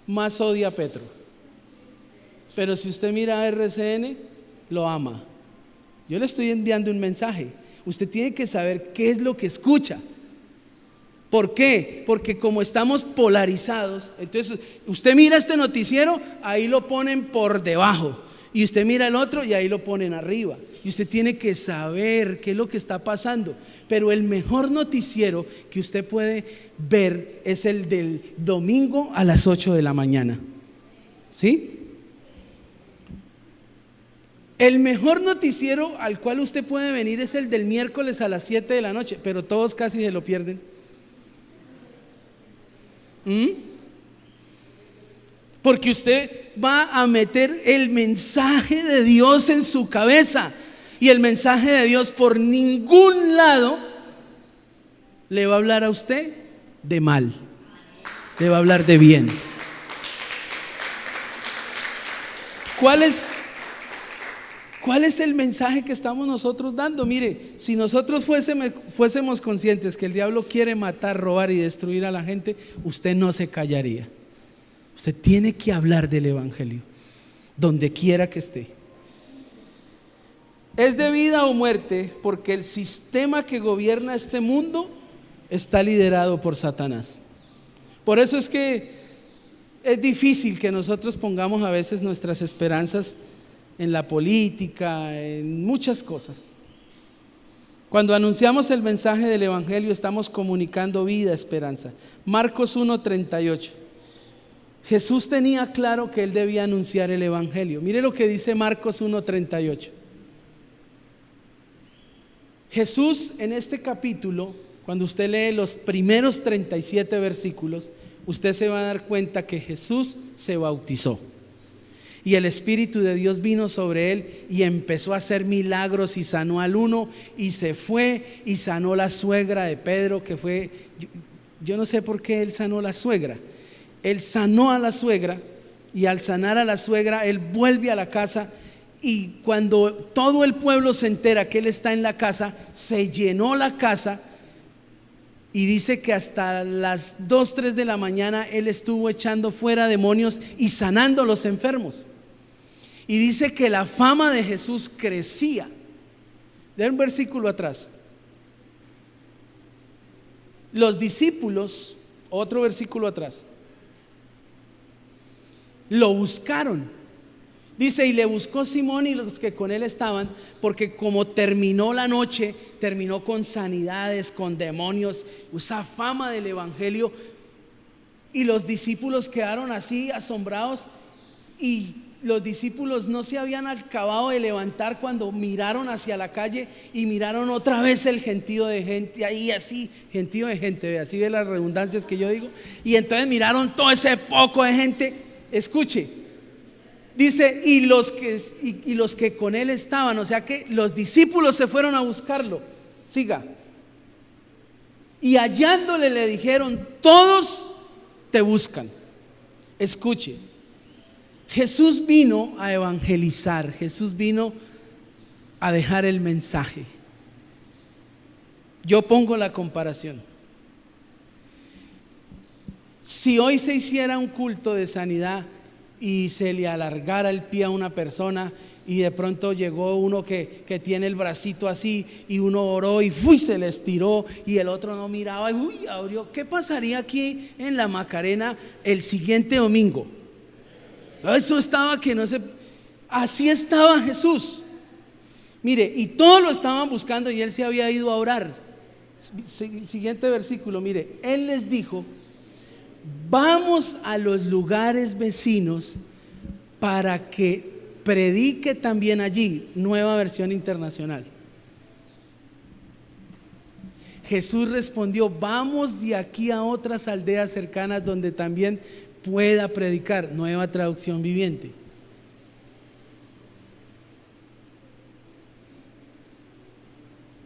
más odia a Petro. Pero si usted mira a RCN, lo ama. Yo le estoy enviando un mensaje. Usted tiene que saber qué es lo que escucha. ¿Por qué? Porque como estamos polarizados, entonces usted mira este noticiero, ahí lo ponen por debajo. Y usted mira el otro y ahí lo ponen arriba. Y usted tiene que saber qué es lo que está pasando. Pero el mejor noticiero que usted puede ver es el del domingo a las 8 de la mañana. ¿Sí? El mejor noticiero al cual usted puede venir es el del miércoles a las 7 de la noche, pero todos casi se lo pierden. Porque usted va a meter el mensaje de Dios en su cabeza, y el mensaje de Dios por ningún lado le va a hablar a usted de mal, le va a hablar de bien. ¿Cuál es el mensaje que estamos nosotros dando? Mire, si nosotros fuésemos conscientes que el diablo quiere matar, robar y destruir a la gente, usted no se callaría. Usted tiene que hablar del evangelio donde quiera que esté. Es de vida o muerte, porque el sistema que gobierna este mundo está liderado por Satanás. Por eso es que es difícil que nosotros pongamos a veces nuestras esperanzas en la política, en muchas cosas. Cuando anunciamos el mensaje del evangelio, estamos comunicando vida, esperanza. Marcos 1:38. Jesús tenía claro que él debía anunciar el evangelio. Mire lo que dice Marcos 1:38. Jesús, en este capítulo, cuando usted lee los primeros 37 versículos, usted se va a dar cuenta que Jesús se bautizó y el Espíritu de Dios vino sobre él y empezó a hacer milagros y sanó al uno y se fue y sanó la suegra de Pedro, que fue, yo no sé por qué él sanó la suegra. Él sanó a la suegra y al sanar a la suegra él vuelve a la casa. Y cuando todo el pueblo se entera que él está en la casa, se llenó la casa y dice que hasta las 2, 3 de la mañana él estuvo echando fuera demonios y sanando a los enfermos. Y dice que la fama de Jesús crecía. De un versículo atrás. Los discípulos, otro versículo atrás, lo buscaron. Dice, y le buscó Simón y los que con él estaban, porque como terminó la noche, terminó con sanidades, con demonios, esa fama del evangelio. Y los discípulos quedaron así asombrados, y los discípulos no se habían acabado de levantar cuando miraron hacia la calle y miraron otra vez el gentío de gente ahí, así, gentío de gente, así ve las redundancias que yo digo. Y entonces miraron todo ese poco de gente. Escuche. Dice, y los que con él estaban, o sea que los discípulos se fueron a buscarlo. Siga. Y hallándole le dijeron, todos te buscan. Escuche, Jesús vino a evangelizar, Jesús vino a dejar el mensaje. Yo pongo la comparación. Si hoy se hiciera un culto de sanidad y se le alargara el pie a una persona y de pronto llegó uno que tiene el bracito así y uno oró y se le estiró y el otro no miraba y abrió, ¿qué pasaría aquí en la Macarena el siguiente domingo? Eso estaba que no se... Así estaba Jesús. Mire, y todos lo estaban buscando y él se había ido a orar. Siguiente versículo, mire, él les dijo, vamos a los lugares vecinos para que predique también allí. Nueva versión internacional. Jesús respondió, vamos de aquí a otras aldeas cercanas donde también pueda predicar. Nueva traducción viviente.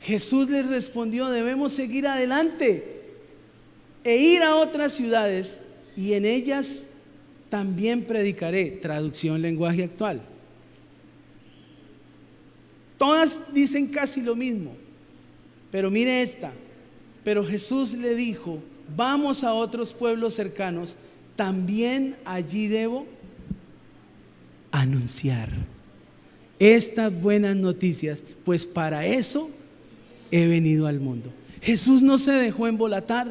Jesús les respondió, debemos seguir adelante e ir a otras ciudades y en ellas también predicaré. Traducción lenguaje actual. Todas dicen casi lo mismo, pero mire esta. Pero Jesús le dijo, vamos a otros pueblos cercanos, también allí debo anunciar estas buenas noticias, pues para eso he venido al mundo. Jesús no se dejó embolatar.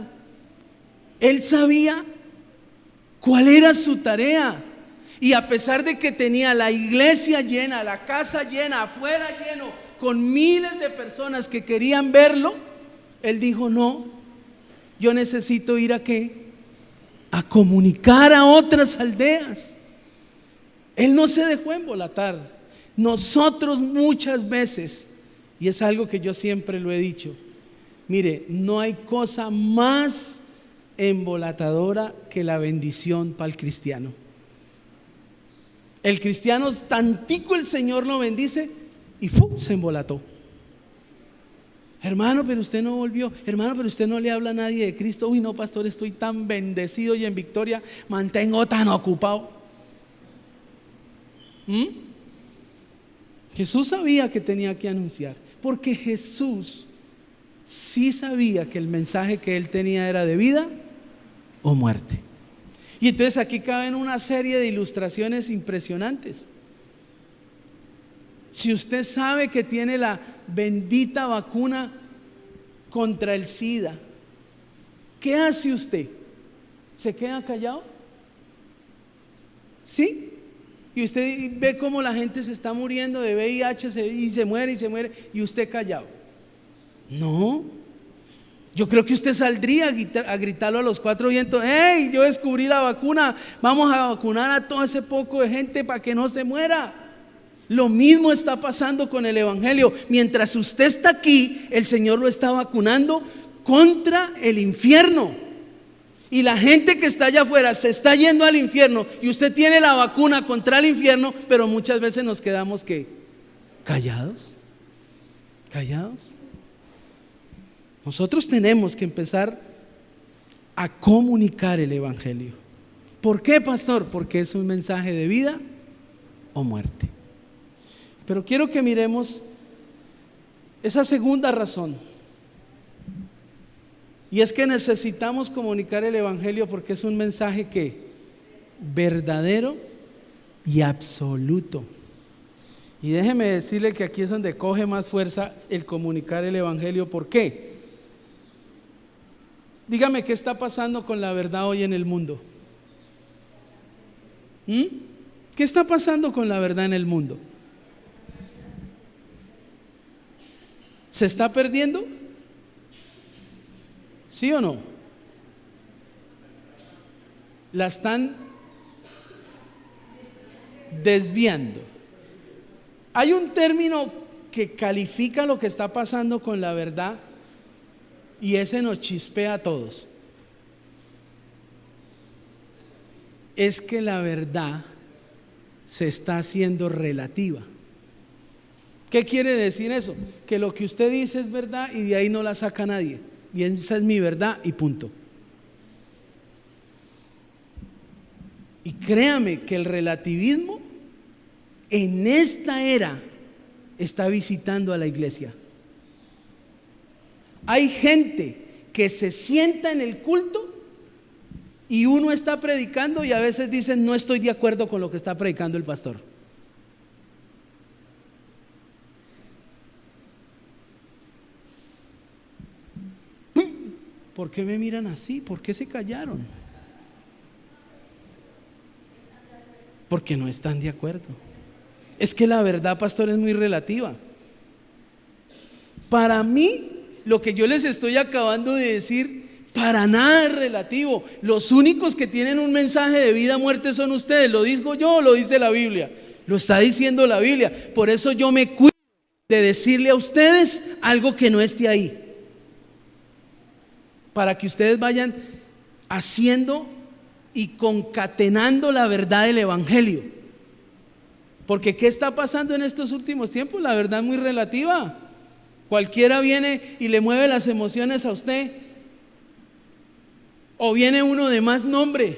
Él sabía cuál era su tarea. Y a pesar de que tenía la iglesia llena, la casa llena, afuera lleno, con miles de personas que querían verlo, él dijo, no, yo necesito ir a ¿qué? A comunicar a otras aldeas. Él no se dejó embolatar. Nosotros muchas veces, y es algo que yo siempre lo he dicho, mire, no hay cosa más embolatadora que la bendición para el cristiano. El cristiano, tantico el Señor lo bendice y se embolató. Hermano, pero usted no volvió. Hermano, pero usted no le habla a nadie de Cristo. Uy, no, pastor, estoy tan bendecido y en victoria, mantengo tan ocupado. ¿Mm? Jesús sabía que tenía que anunciar, porque Jesús sí sabía que el mensaje que él tenía era de vida o muerte. Y entonces aquí caben una serie de ilustraciones impresionantes. Si usted sabe que tiene la bendita vacuna contra el SIDA, ¿qué hace usted? ¿Se queda callado? ¿Sí? Y usted ve cómo la gente se está muriendo de VIH y se muere y usted callado. No. Yo creo que usted saldría a gritarlo a los cuatro vientos: ¡hey! Yo descubrí la vacuna, vamos a vacunar a todo ese poco de gente para que no se muera. Lo mismo está pasando con el evangelio. Mientras usted está aquí, el Señor lo está vacunando contra el infierno. Y la gente que está allá afuera se está yendo al infierno, y usted tiene la vacuna contra el infierno, pero muchas veces nos quedamos ¿qué? Callados. Nosotros tenemos que empezar a comunicar el evangelio. ¿Por qué, pastor? Porque es un mensaje de vida o muerte. Pero quiero que miremos esa segunda razón. Y es que necesitamos comunicar el evangelio porque es un mensaje que verdadero y absoluto. Y déjeme decirle que aquí es donde coge más fuerza el comunicar el evangelio. ¿Por qué? Dígame, ¿qué está pasando con la verdad hoy en el mundo? ¿Qué está pasando con la verdad en el mundo? ¿Se está perdiendo? ¿Sí o no? La están desviando. Hay un término que califica lo que está pasando con la verdad, y ese nos chispea a todos. Es que la verdad se está haciendo relativa. ¿Qué quiere decir eso? Que lo que usted dice es verdad y de ahí no la saca nadie. Y esa es mi verdad y punto. Y créame que el relativismo en esta era está visitando a la iglesia. Hay gente que se sienta en el culto y uno está predicando y a veces dicen: no estoy de acuerdo con lo que está predicando el pastor. ¿Por qué me miran así? ¿Por qué se callaron? Porque no están de acuerdo. Es que la verdad, pastor, es muy relativa. Para mí, lo que yo les estoy acabando de decir, para nada es relativo. Los únicos que tienen un mensaje de vida o muerte son ustedes. ¿Lo digo yo o lo dice la Biblia? Lo está diciendo la Biblia. Por eso yo me cuido de decirle a ustedes algo que no esté ahí, para que ustedes vayan haciendo y concatenando la verdad del evangelio. Porque ¿qué está pasando en estos últimos tiempos? La verdad es muy relativa. Cualquiera viene y le mueve las emociones a usted. O viene uno de más nombre,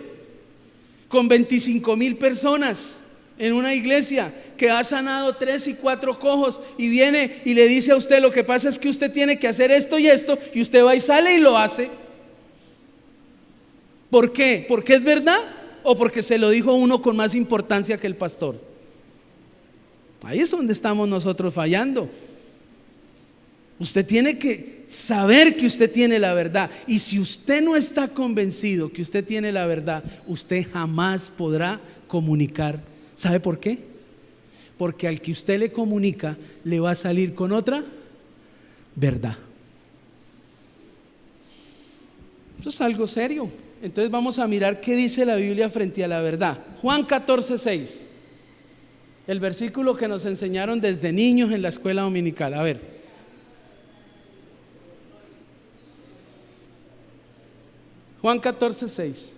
con 25,000 personas en una iglesia, que ha sanado 3 y 4 cojos, y viene y le dice a usted: lo que pasa es que usted tiene que hacer esto y esto, y usted va y sale y lo hace. ¿Por qué? ¿Porque es verdad o porque se lo dijo uno con más importancia que el pastor? Ahí es donde estamos nosotros fallando. Usted tiene que saber que usted tiene la verdad, y si usted no está convencido que usted tiene la verdad, usted jamás podrá comunicar. ¿Sabe por qué? Porque al que usted le comunica le va a salir con otra verdad. Eso es algo serio. Entonces vamos a mirar qué dice la Biblia frente a la verdad. Juan 14:6, el versículo que nos enseñaron desde niños en la escuela dominical. A ver, Juan 14:6.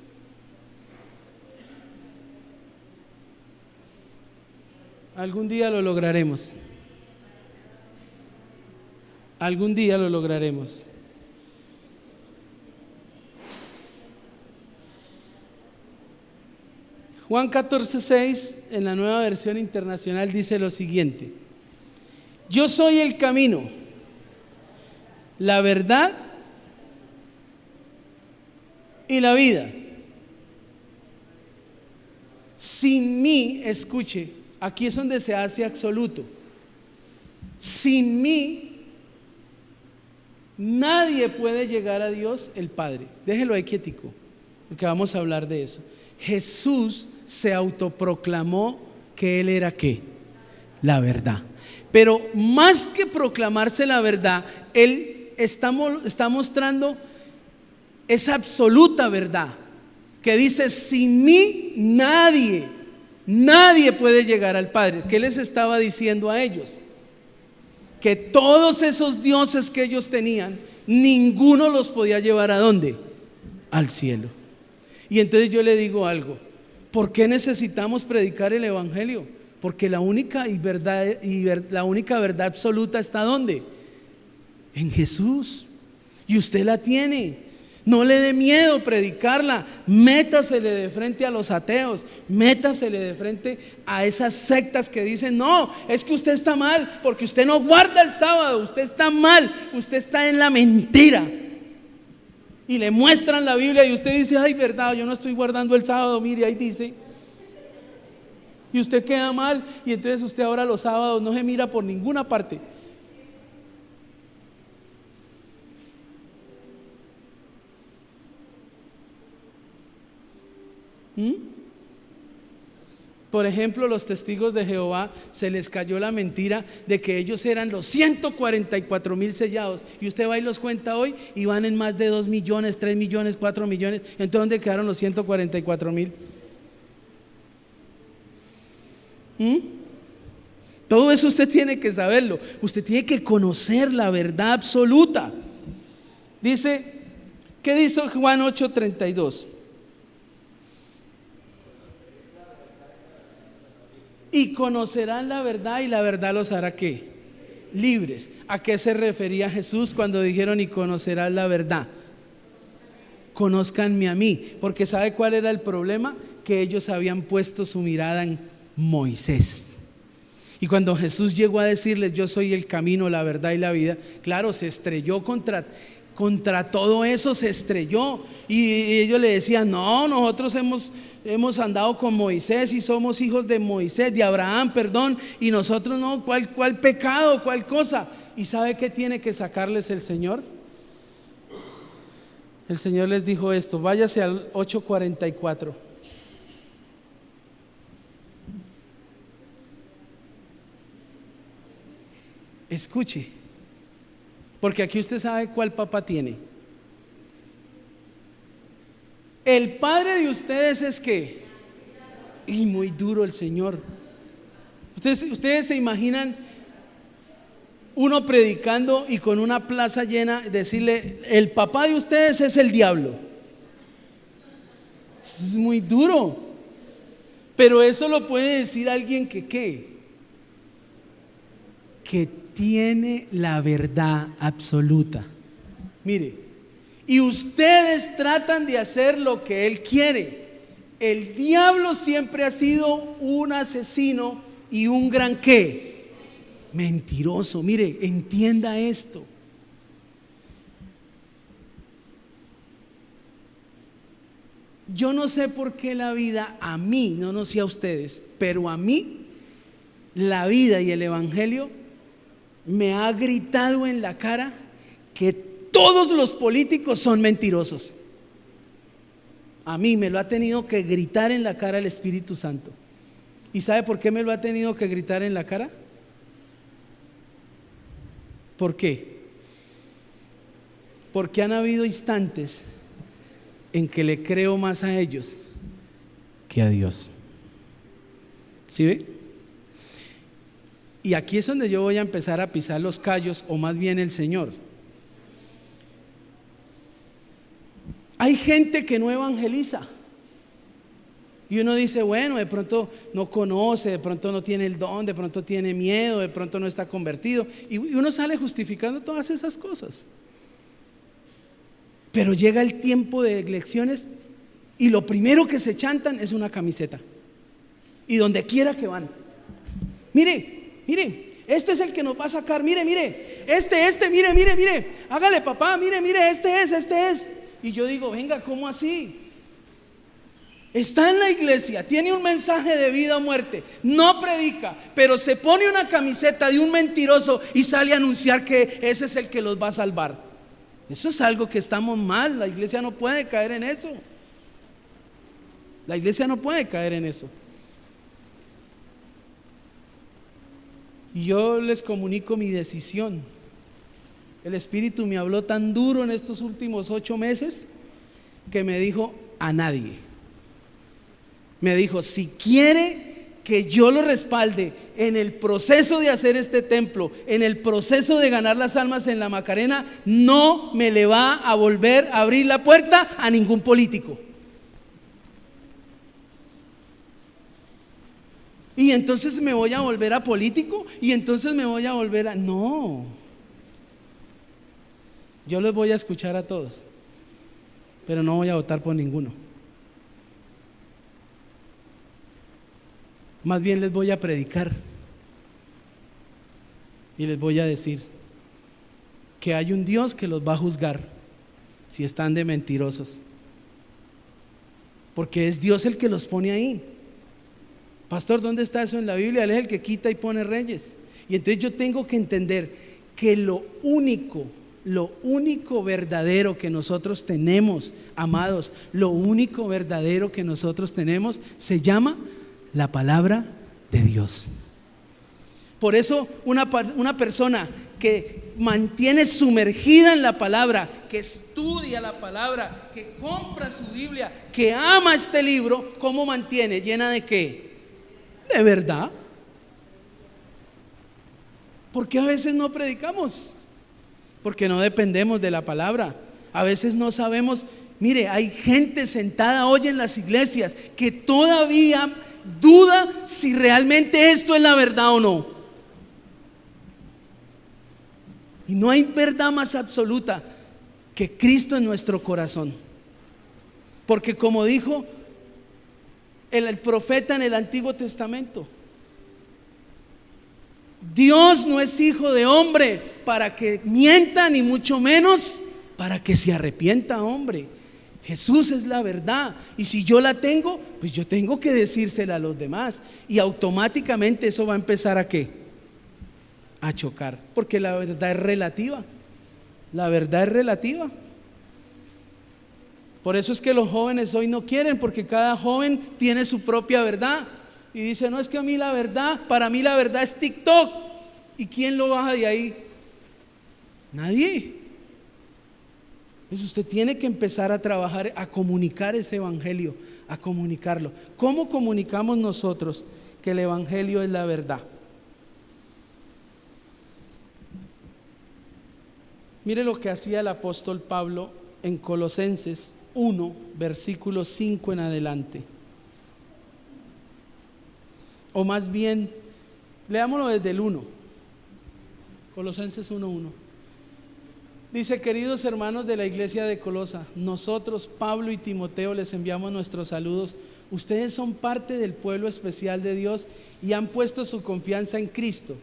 Algún día lo lograremos. Algún día lo lograremos. Juan 14:6 en la Nueva Versión Internacional dice lo siguiente: yo soy el camino, la verdad y la vida. Sin mí, escuche, aquí es donde se hace absoluto. Sin mí, nadie puede llegar a Dios el Padre. Déjelo ahí quietico, porque vamos a hablar de eso. Jesús se autoproclamó que Él era ¿qué? La verdad. Pero más que proclamarse la verdad, Él está mostrando esa absoluta verdad que dice: sin mí nadie puede llegar al Padre. ¿Qué les estaba diciendo a ellos? Que todos esos dioses que ellos tenían, ninguno los podía llevar ¿a dónde? Al cielo. Y entonces yo le digo algo: ¿por qué necesitamos predicar el evangelio? Porque la única verdad absoluta está ¿dónde? En Jesús. Y usted la tiene. No le dé miedo predicarla. Métasele de frente a los ateos, métasele de frente a esas sectas que dicen: no, es que usted está mal porque usted no guarda el sábado, usted está mal, usted está en la mentira. Y le muestran la Biblia y usted dice: ay, verdad, yo no estoy guardando el sábado, mire, ahí dice. Y usted queda mal, y entonces usted ahora los sábados no se mira por ninguna parte. Por ejemplo, los testigos de Jehová se les cayó la mentira de que ellos eran los 144,000 sellados, y usted va y los cuenta hoy y van en más de 2 millones, 3 millones, 4 millones. Entonces, ¿dónde quedaron los 144,000? Todo eso usted tiene que saberlo. Usted tiene que conocer la verdad absoluta. Dice, ¿qué dice Juan 8:32? Y conocerán la verdad, y la verdad los hará ¿qué? Libres. ¿A qué se refería Jesús cuando dijeron: y conocerán la verdad? Conózcanme a mí. Porque ¿sabe cuál era el problema? Que ellos habían puesto su mirada en Moisés. Y cuando Jesús llegó a decirles: yo soy el camino, la verdad y la vida, claro, se estrelló contra todo eso, se estrelló. Y ellos le decían: no, nosotros hemos andado con Moisés y somos hijos de Moisés, de Abraham, perdón, y nosotros no, ¿cuál pecado, cuál cosa? ¿Y sabe qué tiene que sacarles el Señor? El Señor les dijo esto, váyase al 8:44. Escuche, porque aquí usted sabe cuál papá tiene. El padre de ustedes es ¿qué? Y muy duro el Señor. Ustedes se imaginan uno predicando y con una plaza llena decirle: el papá de ustedes es el diablo. Es muy duro. Pero eso lo puede decir alguien que ¿qué? Que tiene la verdad absoluta. Mire, y ustedes tratan de hacer lo que él quiere. El diablo siempre ha sido un asesino y un gran ¿qué? Mentiroso. Mire, entienda esto. Yo no sé por qué la vida a mí, no sé a ustedes, pero a mí la vida y el evangelio me ha gritado en la cara que todos los políticos son mentirosos. A mí me lo ha tenido que gritar en la cara el Espíritu Santo. ¿Y sabe por qué me lo ha tenido que gritar en la cara? ¿Por qué? Porque han habido instantes en que le creo más a ellos que a Dios. ¿Sí ve? Y aquí es donde yo voy a empezar a pisar los callos, o más bien el Señor. Hay gente que no evangeliza. Y uno dice: bueno, de pronto no conoce, de pronto no tiene el don, de pronto tiene miedo, de pronto no está convertido. Y uno sale justificando todas esas cosas. Pero llega el tiempo de elecciones y lo primero que se chantan es una camiseta. y donde quiera que van. Mire, este es el que nos va a sacar, mire, mire, hágale papá, mire, este es. Y yo digo, venga, ¿cómo así? Está en la iglesia, tiene un mensaje de vida o muerte, no predica, pero se pone una camiseta de un mentiroso y sale a anunciar que ese es el que los va a salvar. Eso es algo que estamos mal. La iglesia no puede caer en eso. La iglesia no puede caer en eso. Y yo les comunico mi decisión. El Espíritu me habló tan duro en estos últimos 8 meses que me dijo: a nadie. Me dijo: si quiere que yo lo respalde en el proceso de hacer este templo, en el proceso de ganar las almas en la Macarena, no me le va a volver a abrir la puerta a ningún político. Y entonces me voy a volver a político, y entonces me voy a volver a... No, yo los voy a escuchar a todos, pero no voy a votar por ninguno. Más bien les voy a predicar y les voy a decir que hay un Dios que los va a juzgar si están de mentirosos, porque es Dios el que los pone ahí. Pastor, ¿dónde está eso en la Biblia? Él es el que quita y pone reyes. Y entonces yo tengo que entender que lo único verdadero que nosotros tenemos, amados, lo único verdadero que nosotros tenemos se llama la palabra de Dios. Por eso una persona que mantiene sumergida en la palabra, que estudia la palabra, que compra su Biblia, que ama este libro, ¿cómo mantiene? ¿Llena de qué? De verdad. ¿Por qué a veces no predicamos? Porque no dependemos de la palabra. A veces no sabemos. Mire, hay gente sentada hoy en las iglesias que todavía duda si realmente esto es la verdad o no. Y no hay verdad más absoluta que Cristo en nuestro corazón. Porque como dijo el profeta en el Antiguo Testamento, Dios no es hijo de hombre para que mienta, ni mucho menos para que se arrepienta, hombre. Jesús es la verdad, y si yo la tengo, pues yo tengo que decírsela a los demás, y automáticamente eso va a empezar a ¿qué? A chocar, porque la verdad es relativa. La verdad es relativa. Por eso es que los jóvenes hoy no quieren, porque cada joven tiene su propia verdad y dice: no, es que a mí la verdad, para mí la verdad es TikTok. ¿Y quién lo baja de ahí? Nadie. Entonces usted tiene que empezar a trabajar, a comunicar ese evangelio, a comunicarlo. ¿Cómo comunicamos nosotros que el evangelio es la verdad? Mire lo que hacía el apóstol Pablo en Colosenses 1, versículo 5 en adelante. O más bien, leámoslo desde el 1. Colosenses 1:1. Dice: queridos hermanos de la iglesia de Colosa, nosotros, Pablo y Timoteo, les enviamos nuestros saludos. Ustedes son parte del pueblo especial de Dios y han puesto su confianza en Cristo.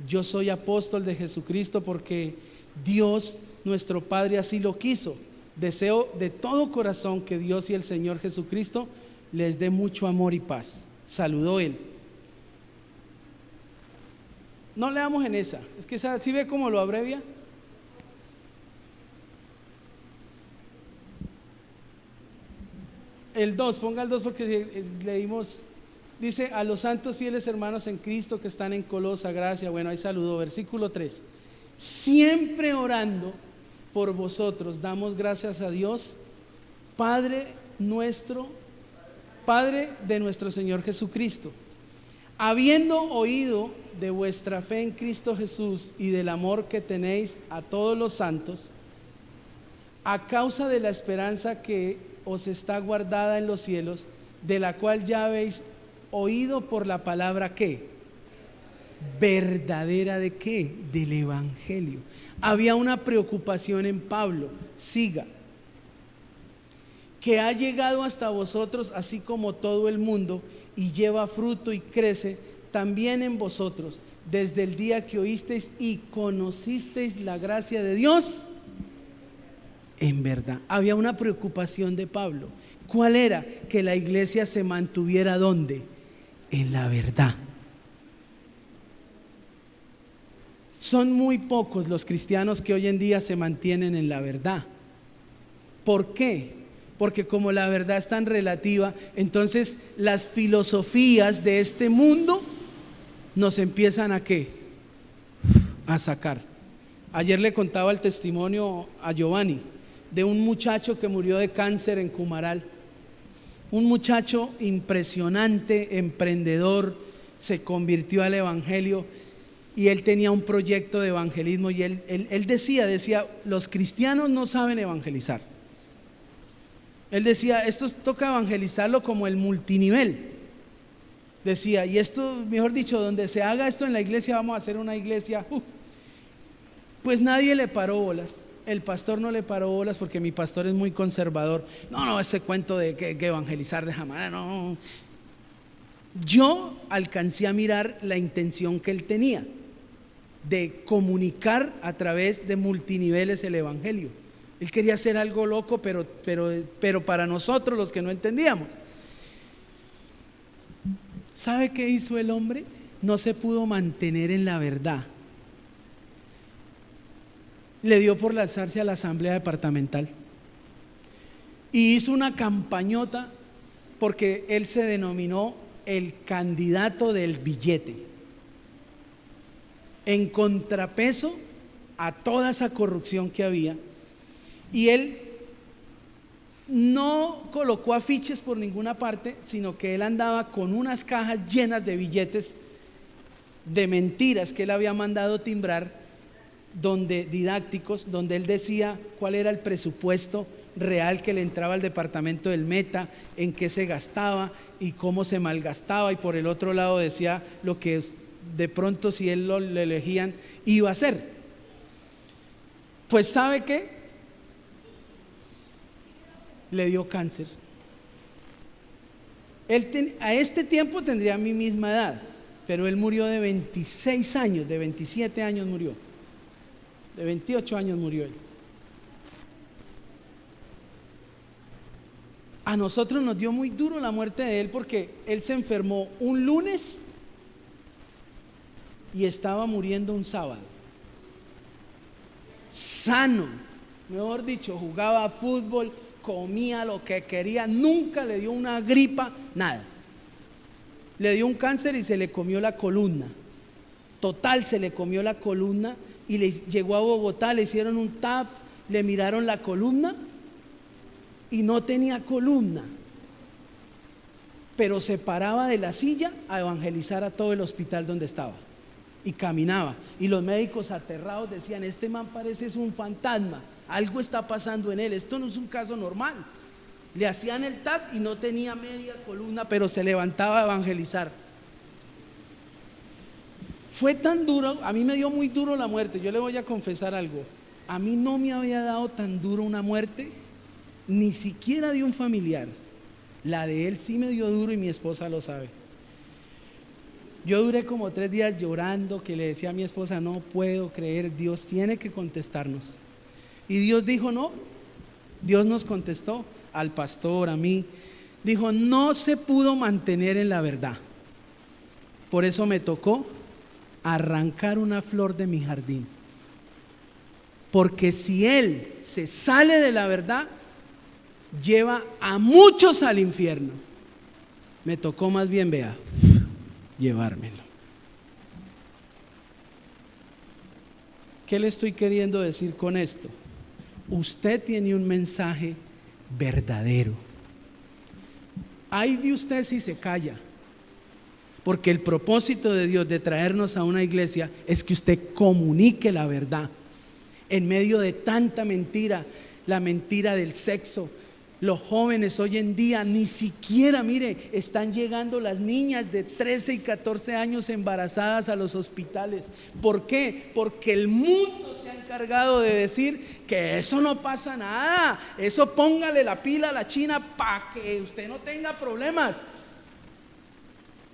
Yo soy apóstol de Jesucristo porque Dios nuestro Padre así lo quiso. Deseo de todo corazón que Dios y el Señor Jesucristo les dé mucho amor y paz. Saludó él. No leamos en esa, es que esa, ¿sí ve cómo lo abrevia? El 2, ponga el 2 porque leímos. Dice: a los santos fieles hermanos en Cristo que están en Colosa, gracia. Bueno, ahí saludó. Versículo 3. Siempre orando por vosotros, damos gracias a Dios, Padre de nuestro Señor Jesucristo, habiendo oído de vuestra fe en Cristo Jesús y del amor que tenéis a todos los santos, a causa de la esperanza que os está guardada en los cielos, de la cual ya habéis oído por la palabra ¿qué? Verdadera de ¿qué? Del evangelio. Había una preocupación en Pablo, siga, que ha llegado hasta vosotros así como todo el mundo, y lleva fruto y crece, también en vosotros, desde el día que oísteis y conocisteis la gracia de Dios en verdad. Había una preocupación de Pablo. ¿Cuál era? Que la iglesia se mantuviera ¿dónde? En la verdad. Son muy pocos los cristianos que hoy en día se mantienen en la verdad. ¿Por qué? Porque como la verdad es tan relativa, entonces las filosofías de este mundo nos empiezan ¿a qué? A sacar. Ayer le contaba el testimonio a Giovanni de un muchacho que murió de cáncer en Cumaral. Un muchacho impresionante, emprendedor, se convirtió al evangelio y él tenía un proyecto de evangelismo y él decía, los cristianos no saben evangelizar. Él decía, esto toca evangelizarlo como el multinivel. Decía, y esto, mejor dicho, donde se haga esto en la iglesia, vamos a hacer una iglesia. Pues nadie le paró bolas. El pastor no le paró bolas porque mi pastor es muy conservador. No, ese cuento de que evangelizar de jamás, no. Yo alcancé a mirar la intención que él tenía de comunicar a través de multiniveles el evangelio. Él quería hacer algo loco, pero para nosotros los que no entendíamos. ¿Sabe qué hizo el hombre? No se pudo mantener en la verdad. Le dio por lanzarse a la asamblea departamental y hizo una campañota porque él se denominó el candidato del billete, en contrapeso a toda esa corrupción que había. Y él no colocó afiches por ninguna parte, sino que él andaba con unas cajas llenas de billetes de mentiras que él había mandado timbrar, didácticos, donde él decía cuál era el presupuesto real que le entraba al departamento del Meta, en qué se gastaba y cómo se malgastaba, y por el otro lado decía lo que de pronto, si él lo elegían, iba a hacer. Pues ¿sabe qué? Le dio cáncer. A este tiempo tendría mi misma edad, pero él murió de 26 años, de 27 años murió, de 28 años murió él. A nosotros nos dio muy duro la muerte de él porque él se enfermó un lunes y estaba muriendo un sábado. Sano, mejor dicho, jugaba fútbol, comía lo que quería, nunca le dio una gripa, nada. Le dio un cáncer y se le comió la columna. Total, se le comió la columna y llegó a Bogotá, le hicieron un TAP, le miraron la columna y no tenía columna, pero se paraba de la silla a evangelizar a todo el hospital donde estaba y caminaba, y los médicos aterrados decían, este man parece es un fantasma, algo está pasando en él, esto no es un caso normal. Le hacían el TAT y no tenía media columna, pero se levantaba a evangelizar. Fue tan duro, a mí me dio muy duro la muerte. Yo le voy a confesar algo, a mí no me había dado tan duro una muerte, ni siquiera de un familiar. La de él sí me dio duro y mi esposa lo sabe. Yo duré como 3 días llorando, que le decía a mi esposa, no puedo creer, Dios tiene que contestarnos. Y Dios dijo no. Dios nos contestó, al pastor, a mí. Dijo, no se pudo mantener en la verdad. Por eso me tocó arrancar una flor de mi jardín. Porque si él se sale de la verdad, lleva a muchos al infierno. Me tocó más bien, vea, llevármelo. ¿Qué le estoy queriendo decir con esto? Usted tiene un mensaje verdadero. Ay de usted si se calla, porque el propósito de Dios de traernos a una iglesia es que usted comunique la verdad en medio de tanta mentira, la mentira del sexo. Los jóvenes hoy en día ni siquiera, mire, están llegando las niñas de 13 y 14 años embarazadas a los hospitales. ¿Por qué? Porque el mundo se ha encargado de decir que eso no pasa nada, eso póngale la pila a la China para que usted no tenga problemas.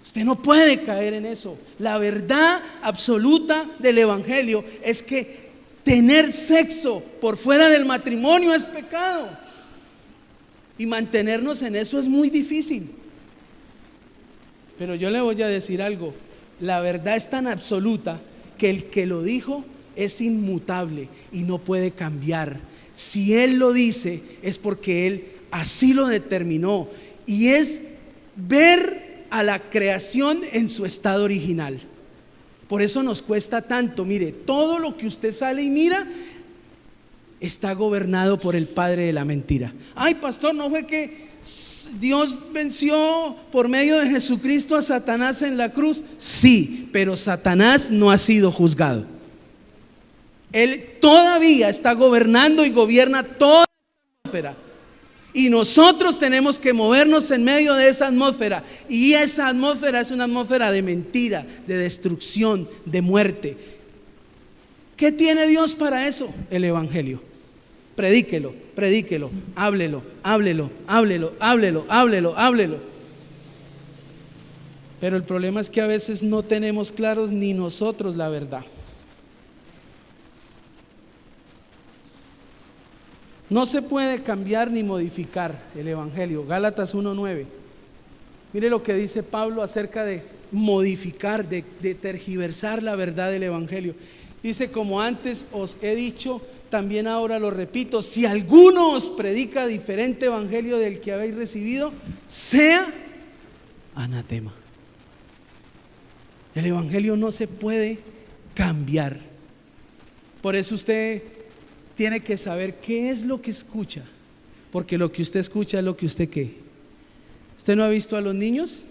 Usted no puede caer en eso. La verdad absoluta del Evangelio es que tener sexo por fuera del matrimonio es pecado. Y mantenernos en eso es muy difícil. Pero yo le voy a decir algo. La verdad es tan absoluta que el que lo dijo es inmutable y no puede cambiar. Si Él lo dice es porque Él así lo determinó. Y es ver a la creación en su estado original. Por eso nos cuesta tanto. Mire, todo lo que usted sale y mira está gobernado por el padre de la mentira. Ay, pastor, ¿no fue que Dios venció por medio de Jesucristo a Satanás en la cruz? Sí, pero Satanás no ha sido juzgado. Él todavía está gobernando y gobierna toda la atmósfera. Y nosotros tenemos que movernos en medio de esa atmósfera. Y esa atmósfera es una atmósfera de mentira, de destrucción, de muerte. ¿Qué tiene Dios para eso? El Evangelio. Predíquelo, predíquelo, háblelo, háblelo, háblelo, háblelo, háblelo, háblelo. Pero el problema es que a veces no tenemos claros ni nosotros la verdad. No se puede cambiar ni modificar el Evangelio. Gálatas 1:9. Mire lo que dice Pablo acerca de modificar, de tergiversar la verdad del Evangelio. Dice: como antes os he dicho, también ahora lo repito, si alguno os predica diferente evangelio del que habéis recibido, sea anatema. El evangelio no se puede cambiar. Por eso usted tiene que saber qué es lo que escucha, porque lo que usted escucha es lo que usted ¿qué? ¿Usted no ha visto a los niños?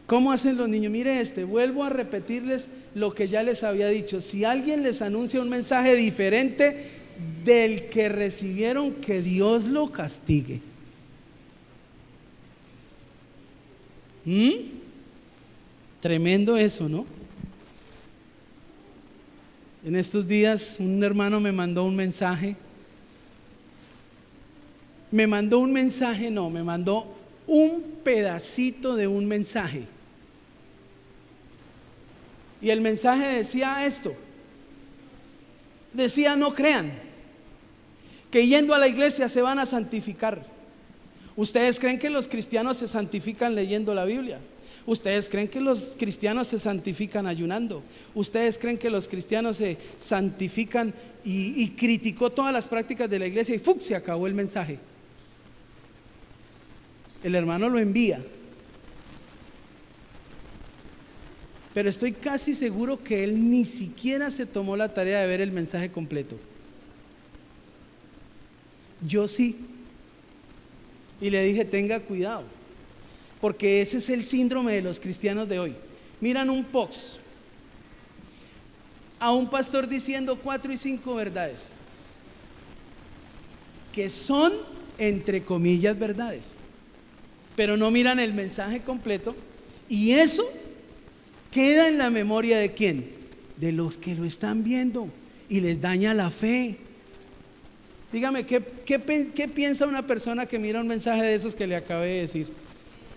¿Cómo hacen los niños? Mire vuelvo a repetirles lo que ya les había dicho. Si alguien les anuncia un mensaje diferente del que recibieron, que Dios lo castigue. Tremendo eso, ¿no? En estos días un hermano me mandó un mensaje. Me mandó un pedacito de un mensaje. Y el mensaje decía esto. Decía: no crean que yendo a la iglesia se van a santificar. ¿Ustedes creen que los cristianos se santifican leyendo la Biblia? ¿Ustedes creen que los cristianos se santifican ayunando? ¿Ustedes creen que los cristianos se santifican? Y criticó todas las prácticas de la iglesia y ¡fuc! Se acabó el mensaje. El hermano lo envía. Pero estoy casi seguro que él ni siquiera se tomó la tarea de ver el mensaje completo. Yo sí. Y le dije: tenga cuidado, porque ese es el síndrome de los cristianos de hoy. Miran un post a un pastor diciendo 4 y 5 verdades que son entre comillas verdades, pero no miran el mensaje completo, y eso queda en la memoria ¿de quién? De los que lo están viendo, y les daña la fe. Dígame, ¿qué piensa una persona que mira un mensaje de esos que le acabé de decir?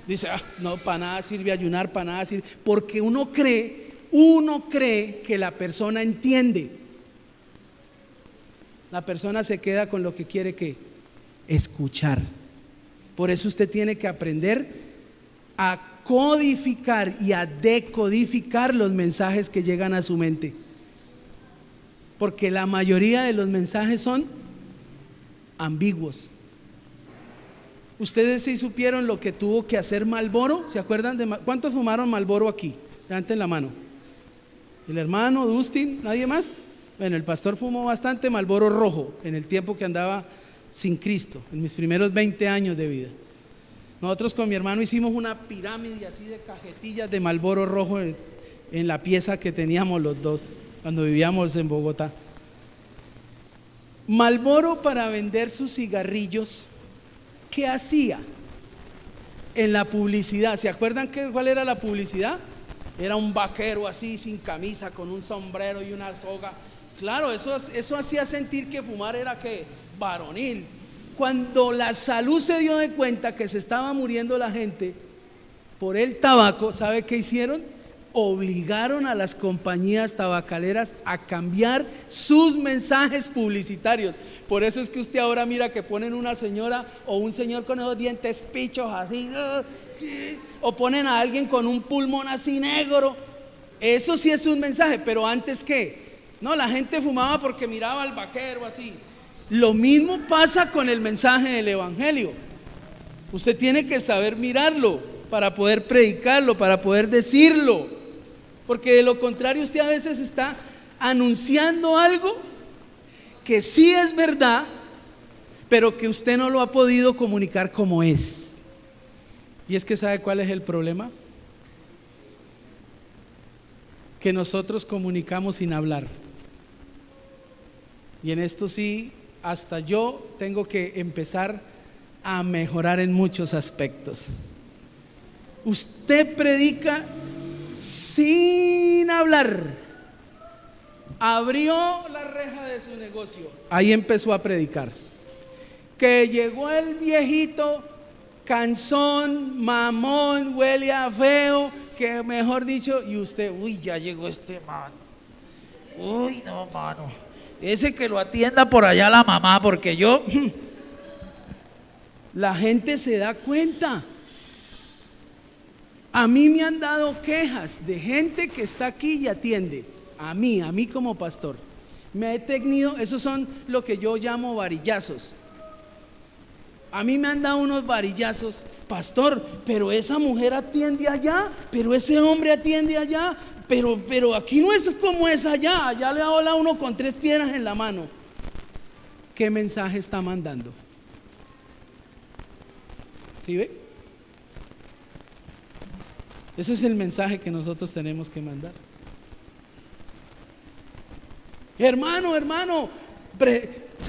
Dice: no, para nada sirve ayunar, para nada sirve. Porque uno cree que la persona entiende. La persona se queda con lo que quiere que escuchar. Por eso usted tiene que aprender a codificar y a decodificar los mensajes que llegan a su mente, porque la mayoría de los mensajes son ambiguos. Ustedes sí supieron lo que tuvo que hacer Marlboro. ¿Se acuerdan de cuántos fumaron Marlboro aquí? Levanten la mano. El hermano Dustin, ¿nadie más? Bueno, el pastor fumó bastante Marlboro rojo en el tiempo que andaba sin Cristo, en mis primeros 20 años de vida. Nosotros con mi hermano hicimos una pirámide así de cajetillas de Marlboro rojo en la pieza que teníamos los dos cuando vivíamos en Bogotá. Marlboro, para vender sus cigarrillos, ¿qué hacía? En la publicidad, ¿se acuerdan cuál era la publicidad? Era un vaquero así sin camisa, con un sombrero y una soga. Claro, eso hacía sentir que fumar era que varonil. Cuando la salud se dio de cuenta que se estaba muriendo la gente, por el tabaco, ¿sabe qué hicieron? Obligaron a las compañías tabacaleras a cambiar sus mensajes publicitarios. Por eso es que usted ahora mira que ponen una señora o un señor con esos dientes pichos así, o ponen a alguien con un pulmón así negro. Eso sí es un mensaje, pero antes ¿qué? No, la gente fumaba porque miraba al vaquero así. Lo mismo pasa con el mensaje del evangelio. Usted tiene que saber mirarlo para poder predicarlo, para poder decirlo, porque de lo contrario usted a veces está anunciando algo que sí es verdad, pero que usted no lo ha podido comunicar como es. Y es que ¿sabe cuál es el problema? Que nosotros comunicamos sin hablar. Y en esto sí, hasta yo tengo que empezar a mejorar en muchos aspectos. Usted predica sin hablar. Abrió la reja de su negocio, ahí empezó a predicar. Que llegó el viejito cansón, mamón, huele a feo, que mejor dicho, y usted, uy, ya llegó este mano. Uy, no, mano. Ese que lo atienda por allá la mamá, porque yo... La gente se da cuenta. A mí me han dado quejas de gente que está aquí y atiende. A mí como pastor. Me he tenido, esos son lo que yo llamo varillazos. A mí me han dado unos varillazos, pastor, pero esa mujer atiende allá, pero ese hombre atiende allá, pero aquí no es como es allá. Allá le habla uno con 3 piedras en la mano. ¿Qué mensaje está mandando? ¿Sí ve? Ese es el mensaje que nosotros tenemos que mandar. Hermano,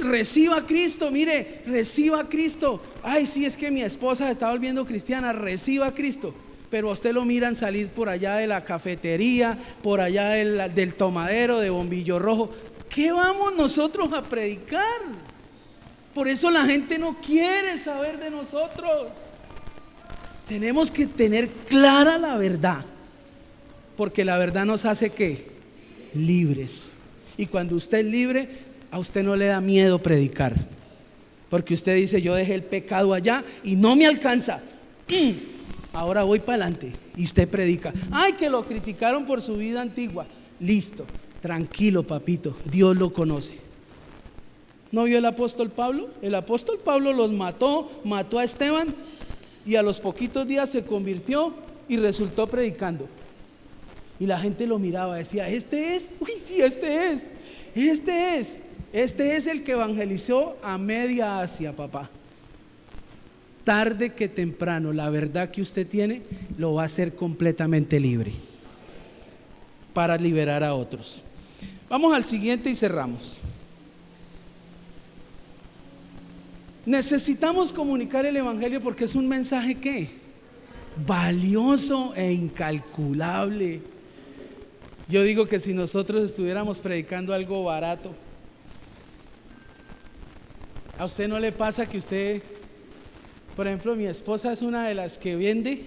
reciba a Cristo, mire, reciba a Cristo. Ay, sí, es que mi esposa está volviendo cristiana, reciba a Cristo. Pero a usted lo miran salir por allá de la cafetería, por allá del tomadero, de Bombillo Rojo. ¿Qué vamos nosotros a predicar? Por eso la gente no quiere saber de nosotros. Tenemos que tener clara la verdad, porque la verdad nos hace ¿qué? Libres. Y cuando usted es libre, a usted no le da miedo predicar, porque usted dice: yo dejé el pecado allá y no me alcanza, ahora voy para adelante. Y usted predica. Ay, que lo criticaron por su vida antigua. Listo, tranquilo, papito, Dios lo conoce. ¿No vio el apóstol Pablo? El apóstol Pablo los mató a Esteban, y a los poquitos días se convirtió y resultó predicando. Y la gente lo miraba, decía: este es, uy, sí, este es el que evangelizó a media Asia, papá. Tarde que temprano, la verdad que usted tiene lo va a hacer completamente libre para liberar a otros. Vamos al siguiente y cerramos. Necesitamos comunicar el evangelio porque es un mensaje ¿qué? Valioso e incalculable. Yo digo que si nosotros estuviéramos predicando algo barato, ¿a usted no le pasa que usted, por ejemplo, mi esposa es una de las que vende,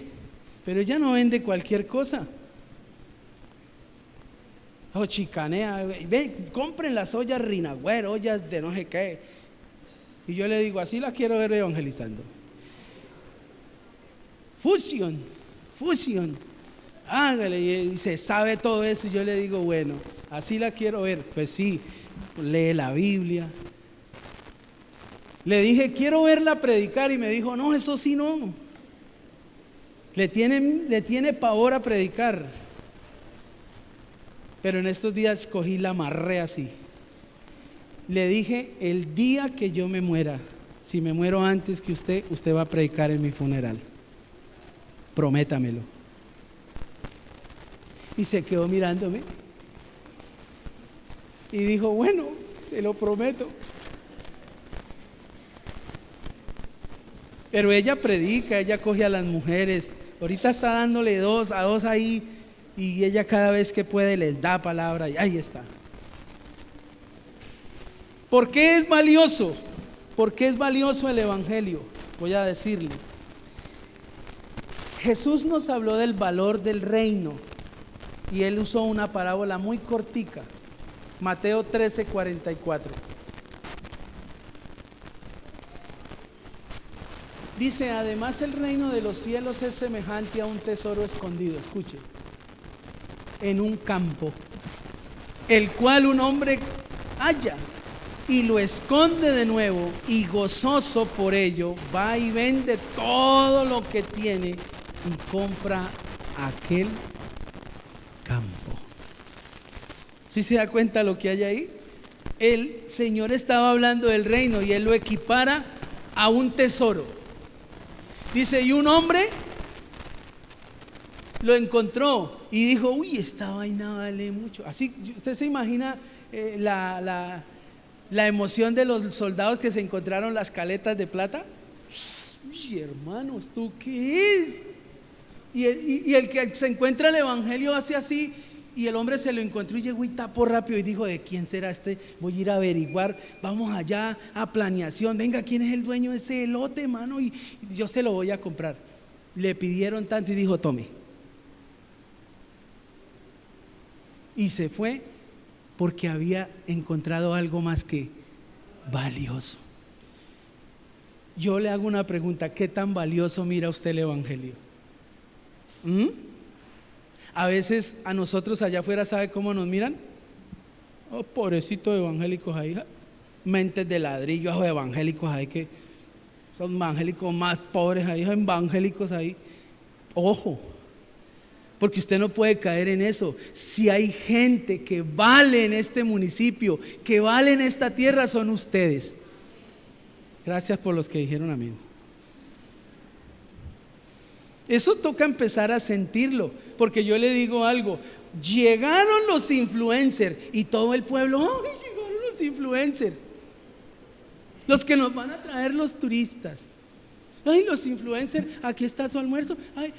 pero ella no vende cualquier cosa? O chicanea, ve, compren las ollas Rinagüero, ollas de no sé qué. Y yo le digo: así la quiero ver evangelizando. Fusión, hágale. Y se sabe todo eso. Y yo le digo: bueno, así la quiero ver. Pues sí, lee la Biblia. Le dije: quiero verla predicar. Y me dijo: no, eso sí no. Le tiene pavor a predicar. Pero en estos días cogí la amarré así. Le dije: el día que yo me muera, si me muero antes que usted va a predicar en mi funeral. Prométamelo. Y se quedó mirándome y dijo: bueno, se lo prometo. Pero ella predica, ella coge a las mujeres. Ahorita está dándole a dos ahí, y ella cada vez que puede les da palabra y ahí está. ¿Por qué es valioso? ¿Por qué es valioso el evangelio? Voy a decirle. Jesús nos habló del valor del reino y él usó una parábola muy cortica. Mateo 13:44. Dice, además el reino de los cielos es semejante a un tesoro escondido, escuche, en un campo, el cual un hombre halla y lo esconde de nuevo, y gozoso por ello va y vende todo lo que tiene y compra aquel campo. ¿Sí se da cuenta lo que hay ahí? El Señor estaba hablando del reino y él lo equipara a un tesoro. Dice, y un hombre lo encontró y dijo, uy, esta vaina vale mucho. Así, usted se imagina la emoción de los soldados que se encontraron las caletas de plata. Uy, hermanos, ¿tú qué es? Y el que se encuentra el evangelio hace así, y el hombre se lo encontró y llegó y tapó rápido y dijo, ¿de quién será este? Voy a ir a averiguar, vamos allá a planeación, venga, ¿quién es el dueño de ese elote, hermano? Y yo se lo voy a comprar. Le pidieron tanto y dijo, tome. Y se fue porque había encontrado algo más que valioso. Yo le hago una pregunta, ¿qué tan valioso mira usted el evangelio? A veces a nosotros allá afuera, ¿sabe cómo nos miran? Oh, pobrecitos evangélicos ahí, mentes de ladrillo, ojos evangélicos ahí, que son evangélicos más pobres ahí, evangélicos ahí. Ojo, porque usted no puede caer en eso. Si hay gente que vale en este municipio, que vale en esta tierra, son ustedes. Gracias por los que dijeron amén. Eso toca empezar a sentirlo, porque yo le digo algo, llegaron los influencers y todo el pueblo, ¡ay, llegaron los influencers! Los que nos van a traer los turistas. ¡Ay, los influencers! Aquí está su almuerzo. ¡Ay,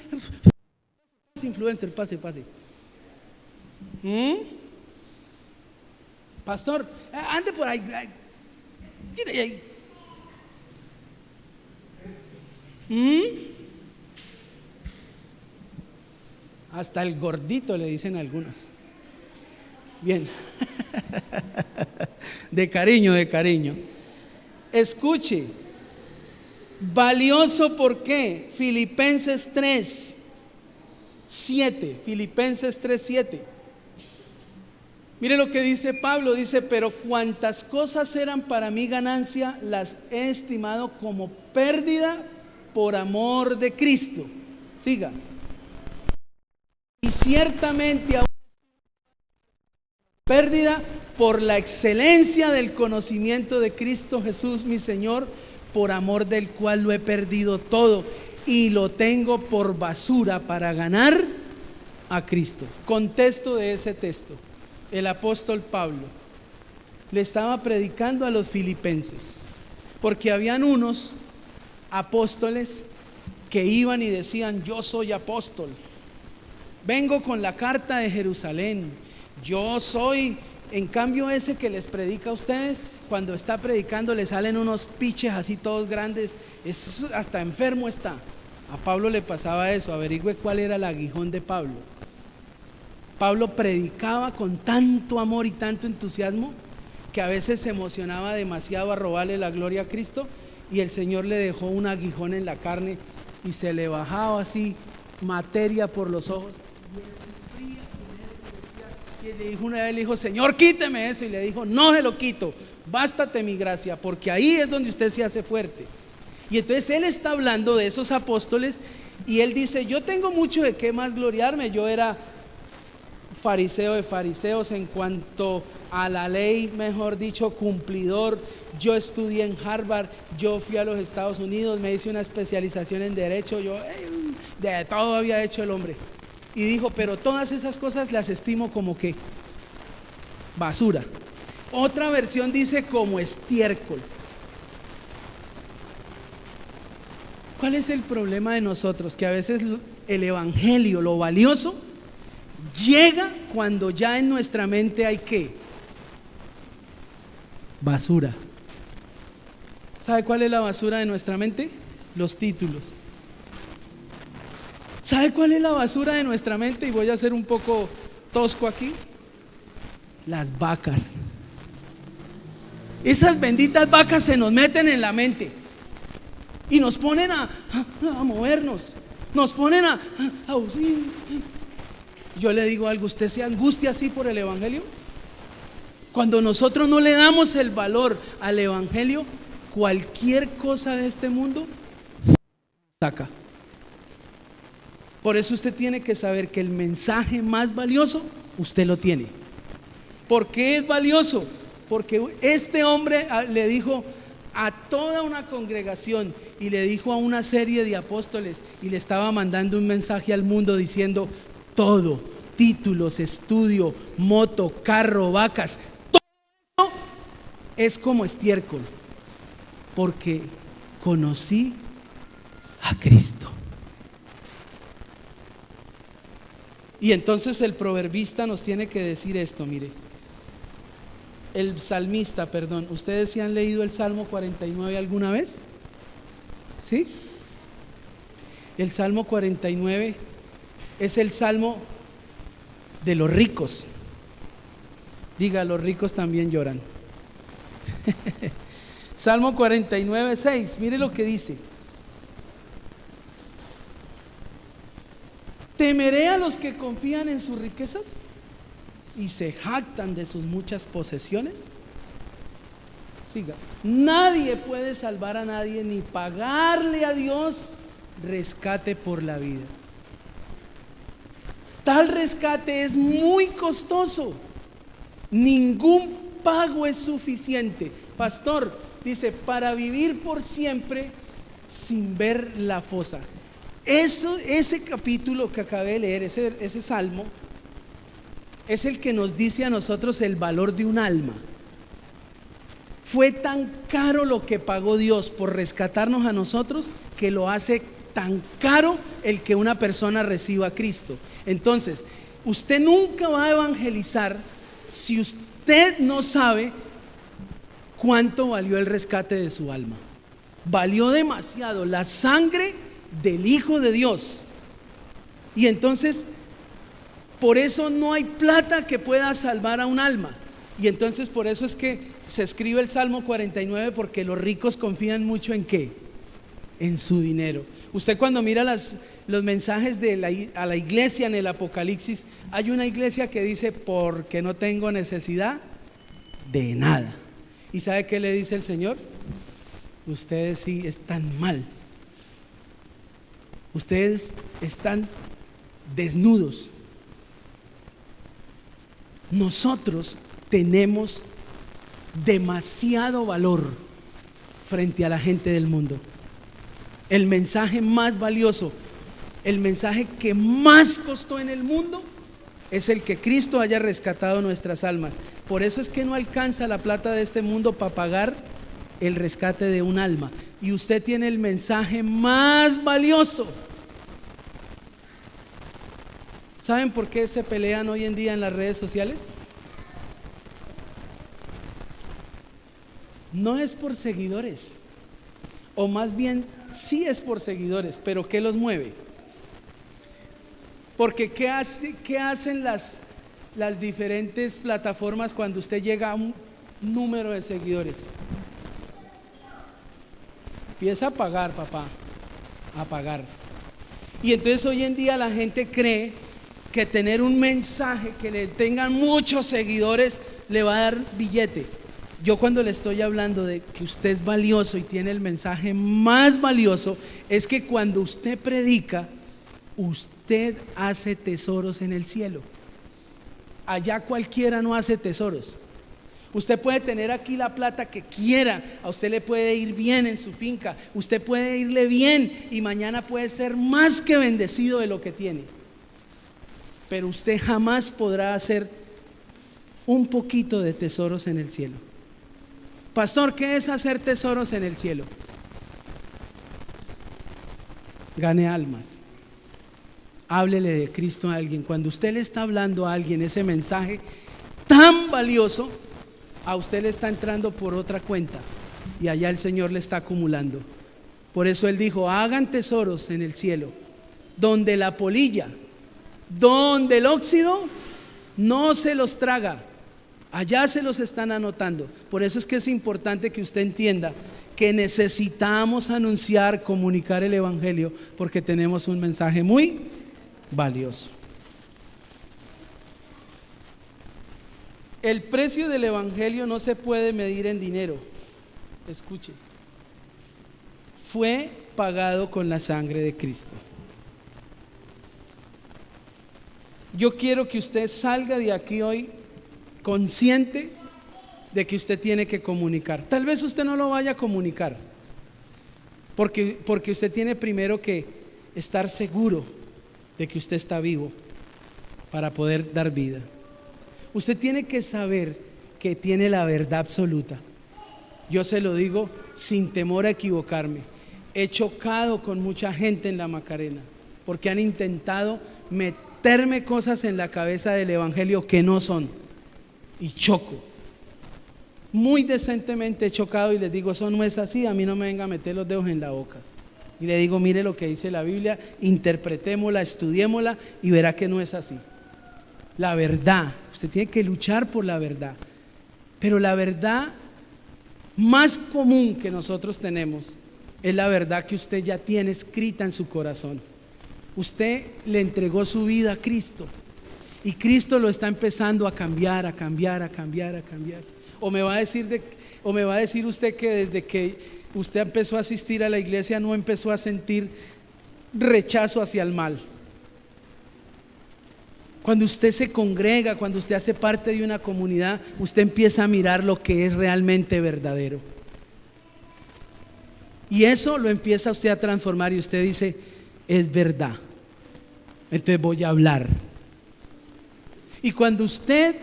los influencers! Pase. Pastor, ande por ahí. Quítate ahí. Hasta el gordito le dicen algunos. Bien. De cariño. Escuche. Valioso, ¿por qué? Filipenses 3:7. Mire lo que dice Pablo, dice, pero cuantas cosas eran para mí ganancia, las he estimado como pérdida por amor de Cristo. Siga. Y ciertamente aún pérdida por la excelencia del conocimiento de Cristo Jesús mi Señor, por amor del cual lo he perdido todo y lo tengo por basura para ganar a Cristo. Contexto de ese texto: el apóstol Pablo le estaba predicando a los filipenses, porque habían unos apóstoles que iban y decían, yo soy apóstol, vengo con la carta de Jerusalén, yo soy. En cambio, ese que les predica a ustedes, cuando está predicando le salen unos piches así todos grandes, es hasta enfermo está. A Pablo le pasaba eso. Averigüe cuál era el aguijón de Pablo. Pablo predicaba con tanto amor y tanto entusiasmo que a veces se emocionaba demasiado a robarle la gloria a Cristo, y el Señor le dejó un aguijón en la carne y se le bajaba así materia por los ojos. Y él sufría con eso, decía, y le dijo una vez, le dijo, Señor, quíteme eso, y le dijo, no se lo quito, bástate mi gracia, porque ahí es donde usted se hace fuerte. Y entonces él está hablando de esos apóstoles y él dice, yo tengo mucho de qué más gloriarme, yo era fariseo de fariseos en cuanto a la ley, mejor dicho, cumplidor. Yo estudié en Harvard, yo fui a los Estados Unidos, me hice una especialización en derecho, yo de todo había hecho el hombre. Y dijo, pero todas esas cosas las estimo como que basura. Otra versión dice como estiércol. ¿Cuál es el problema de nosotros? Que a veces el evangelio, lo valioso, llega cuando ya en nuestra mente hay ¿qué? Basura. ¿Sabe cuál es la basura de nuestra mente? Los títulos. ¿Sabe cuál es la basura de nuestra mente? Y voy a ser un poco tosco aquí. Las vacas. Esas benditas vacas se nos meten en la mente y nos ponen a movernos, nos ponen a yo le digo algo, ¿usted se angustia así por el evangelio? Cuando nosotros no le damos el valor al evangelio, cualquier cosa de este mundo saca. Por eso usted tiene que saber que el mensaje más valioso usted lo tiene. ¿Por qué es valioso? Porque este hombre le dijo a toda una congregación y le dijo a una serie de apóstoles y le estaba mandando un mensaje al mundo diciendo: todo, títulos, estudio, moto, carro, vacas, todo es como estiércol, porque conocí a Cristo. Y entonces el proverbista nos tiene que decir esto, mire. El salmista, perdón, ¿ustedes sí han leído el Salmo 49 alguna vez? ¿Sí? El Salmo 49 es el salmo de los ricos. Diga, los ricos también lloran. Salmo 49, 6, mire lo que dice: temeré a los que confían en sus riquezas y se jactan de sus muchas posesiones. Siga. Nadie puede salvar a nadie ni pagarle a Dios rescate por la vida. Tal rescate es muy costoso. Ningún pago es suficiente. Pastor, dice, para vivir por siempre sin ver la fosa. Ese capítulo que acabé de leer, ese salmo, es el que nos dice a nosotros el valor de un alma. Fue tan caro lo que pagó Dios por rescatarnos a nosotros, que lo hace tan caro el que una persona reciba a Cristo. Entonces, usted nunca va a evangelizar si usted no sabe cuánto valió el rescate de su alma. Valió demasiado la sangre del Hijo de Dios. Y entonces, por eso no hay plata que pueda salvar a un alma. Y entonces por eso es que se escribe el Salmo 49, porque los ricos confían mucho en ¿qué? En su dinero. Usted cuando mira los mensajes a la iglesia en el Apocalipsis, hay una iglesia que dice: porque no tengo necesidad de nada. ¿Y sabe qué le dice el Señor? Ustedes sí están mal. Ustedes están desnudos. Nosotros tenemos demasiado valor frente a la gente del mundo. El mensaje más valioso, el mensaje que más costó en el mundo, es el que Cristo haya rescatado nuestras almas. Por eso es que no alcanza la plata de este mundo para pagar el rescate de un alma. Y usted tiene el mensaje más valioso. ¿Saben por qué se pelean hoy en día en las redes sociales? No es por seguidores, o más bien sí es por seguidores, pero ¿qué los mueve? Porque ¿qué hacen las diferentes plataformas cuando usted llega a un número de seguidores? Empieza a pagar, papá, a pagar. Y entonces hoy en día la gente cree que tener un mensaje que le tengan muchos seguidores le va a dar billete. Yo cuando le estoy hablando de que usted es valioso y tiene el mensaje más valioso, es que cuando usted predica, usted hace tesoros en el cielo. Allá cualquiera no hace tesoros. Usted puede tener aquí la plata que quiera, a usted le puede ir bien en su finca, usted puede irle bien y mañana puede ser más que bendecido de lo que tiene. Pero usted jamás podrá hacer un poquito de tesoros en el cielo. Pastor, ¿qué es hacer tesoros en el cielo? Gane almas. Háblele de Cristo a alguien. Cuando usted le está hablando a alguien ese mensaje tan valioso, a usted le está entrando por otra cuenta y allá el Señor le está acumulando. Por eso Él dijo: hagan tesoros en el cielo, donde la polilla, donde el óxido no se los traga. Allá se los están anotando. Por eso es que es importante que usted entienda que necesitamos anunciar, comunicar el evangelio, porque tenemos un mensaje muy valioso. El precio del evangelio no se puede medir en dinero. Escuche. Fue pagado con la sangre de Cristo. Yo quiero que usted salga de aquí hoy consciente de que usted tiene que comunicar. Tal vez usted no lo vaya a comunicar, porque usted tiene primero que estar seguro de que usted está vivo para poder dar vida. Usted tiene que saber que tiene la verdad absoluta. Yo se lo digo sin temor a equivocarme. He chocado con mucha gente en la Macarena porque han intentado meterme cosas en la cabeza del evangelio que no son, y choco. Muy decentemente he chocado y les digo: eso no es así, a mí no me venga a meter los dedos en la boca. Y le digo: mire lo que dice la Biblia, interpretémosla, estudiémosla y verá que no es así. La verdad, usted tiene que luchar por la verdad, pero la verdad más común que nosotros tenemos es la verdad que usted ya tiene escrita en su corazón. Usted le entregó su vida a Cristo y Cristo lo está empezando a cambiar, a cambiar, a cambiar, a cambiar. O me va a decir usted que desde que usted empezó a asistir a la iglesia no empezó a sentir rechazo hacia el mal. Cuando usted se congrega, cuando usted hace parte de una comunidad, usted empieza a mirar lo que es realmente verdadero. Y eso lo empieza usted a transformar y usted dice: es verdad, entonces voy a hablar. Y cuando usted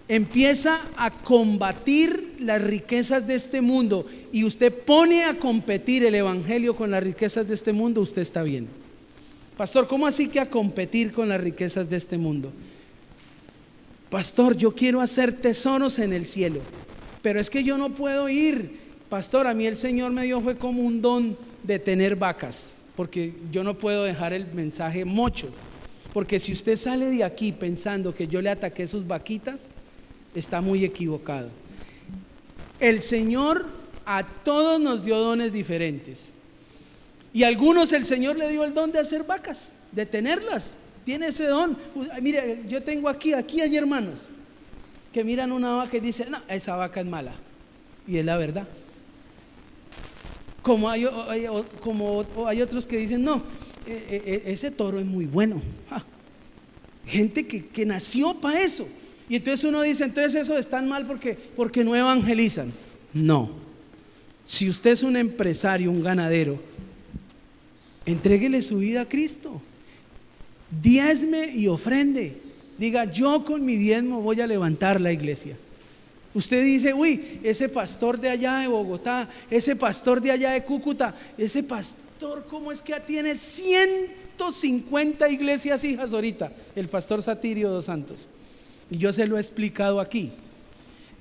empieza a combatir las riquezas de este mundo y usted pone a competir el evangelio con las riquezas de este mundo, usted está bien. Pastor, ¿cómo así que a competir con las riquezas de este mundo? Pastor, yo quiero hacer tesoros en el cielo, pero es que yo no puedo ir. Pastor, a mí el Señor me dio fue como un don de tener vacas, porque yo no puedo dejar el mensaje mocho. Porque si usted sale de aquí pensando que yo le ataqué sus vaquitas, está muy equivocado. El Señor a todos nos dio dones diferentes. Y a algunos el Señor le dio el don de hacer vacas, de tenerlas. Tiene ese don. Mire, yo tengo aquí hay hermanos que miran una vaca y dicen: no, esa vaca es mala. Y es la verdad. Como hay otros que dicen: no, ese toro es muy bueno. Gente que nació para eso. Y entonces uno dice: entonces eso es tan mal porque no evangelizan. No. Si usted es un empresario, un ganadero, entréguele su vida a Cristo. Diezme y ofrende. Diga: yo con mi diezmo voy a levantar la iglesia. Usted dice: uy, ese pastor de allá de Bogotá, ese pastor de allá de Cúcuta, ese pastor, ¿cómo es que tiene 150 iglesias hijas ahorita? El pastor Satirio dos Santos. Y yo se lo he explicado aquí.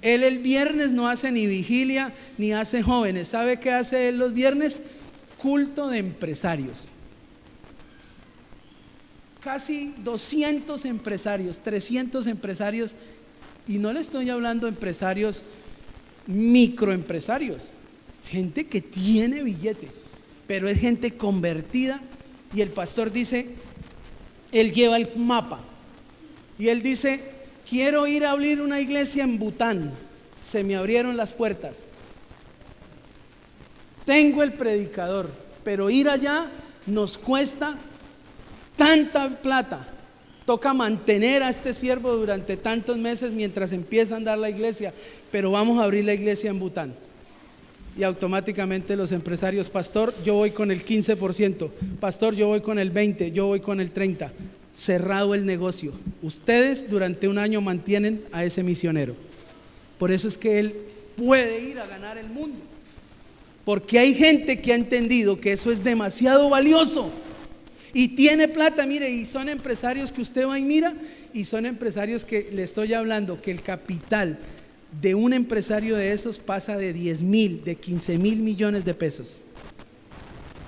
Él el viernes no hace ni vigilia ni hace jóvenes. ¿Sabe qué hace él los viernes? Culto de empresarios. Casi 200 empresarios, 300 empresarios. Y no le estoy hablando de empresarios, microempresarios, gente que tiene billete, pero es gente convertida. Y el pastor dice, él lleva el mapa y él dice: quiero ir a abrir una iglesia en Bután. Se me abrieron las puertas. Tengo el predicador, pero ir allá nos cuesta tanta plata. Toca mantener a este siervo durante tantos meses mientras empieza a andar la iglesia, pero vamos a abrir la iglesia en Bután. Y automáticamente los empresarios: pastor, yo voy con el 15%, pastor, yo voy con el 20%, yo voy con el 30%. Cerrado el negocio. Ustedes durante un año mantienen a ese misionero. Por eso es que él puede ir a ganar el mundo, porque hay gente que ha entendido que eso es demasiado valioso y tiene plata. Mire, y son empresarios que usted va y mira, y son empresarios que le estoy hablando que el capital de un empresario de esos pasa de 10,000, de 15,000 millones de pesos.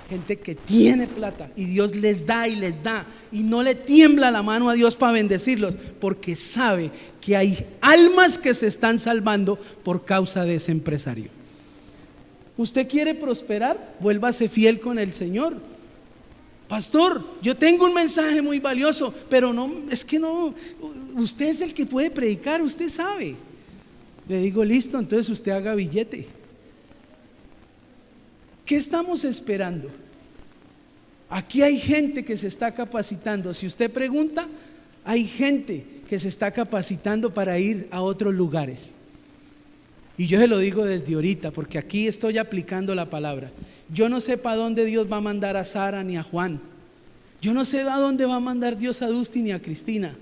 gente que tiene plata y Dios les da y no le tiembla la mano a Dios para bendecirlos, porque sabe que hay almas que se están salvando por causa de ese empresario. ¿Usted quiere prosperar? Vuélvase fiel con el Señor. Pastor, yo tengo un mensaje muy valioso, pero no, es que no, usted es el que puede predicar, usted sabe. Le digo, listo, entonces usted haga billete. ¿Qué estamos esperando? Aquí hay gente que se está capacitando. Si usted pregunta, hay gente que se está capacitando para ir a otros lugares. Y yo se lo digo desde ahorita, porque aquí estoy aplicando la palabra. Yo no sé para dónde Dios va a mandar a Sara ni a Juan. Yo no sé a dónde va a mandar Dios a Dusty ni a Cristina,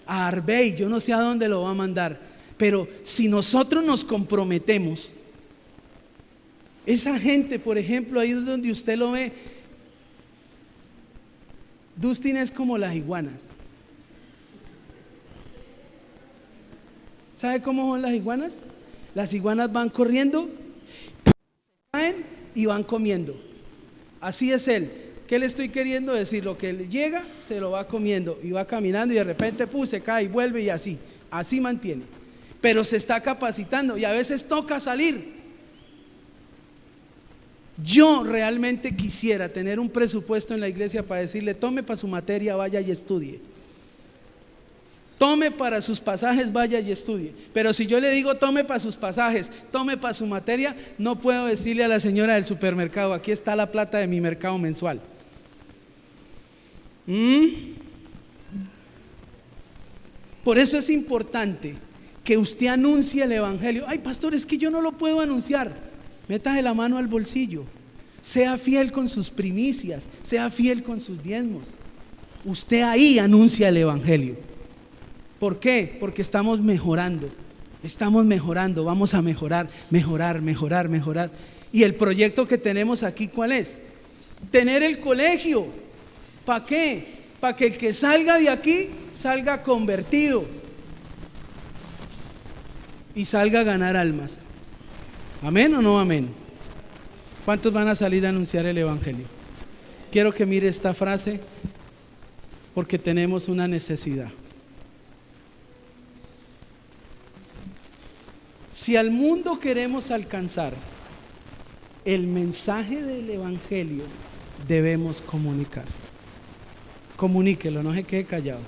a Arbey, yo no sé a dónde lo va a mandar. Pero si nosotros nos comprometemos, esa gente, por ejemplo, ahí donde usted lo ve, Dustin es como las iguanas. ¿Sabe cómo son las iguanas? Las iguanas van corriendo, caen y van comiendo. Así es él. ¿Qué le estoy queriendo decir? Lo que le llega se lo va comiendo y va caminando y de repente se cae y vuelve y así mantiene. Pero se está capacitando y a veces toca salir. Yo realmente quisiera tener un presupuesto en la iglesia para decirle: tome para su materia, vaya y estudie. Tome para sus pasajes, vaya y estudie. Pero si yo le digo tome para sus pasajes, tome para su materia, no puedo decirle a la señora del supermercado: aquí está la plata de mi mercado mensual. Por eso es importante que usted anuncie el evangelio. Ay, pastor, es que yo no lo puedo anunciar. Métase la mano al bolsillo, sea fiel con sus primicias, sea fiel con sus diezmos. Usted ahí anuncia el evangelio. ¿Por qué? Porque estamos mejorando, vamos a mejorar. Y el proyecto que tenemos aquí, ¿cuál es? Tener el colegio. ¿Para qué? Para que el que salga de aquí salga convertido y salga a ganar almas. ¿Amén o no amén? ¿Cuántos van a salir a anunciar el evangelio? Quiero que mire esta frase, porque tenemos una necesidad. Si al mundo queremos alcanzar, el mensaje del evangelio debemos comunicar. Comuníquelo, no se quede callado.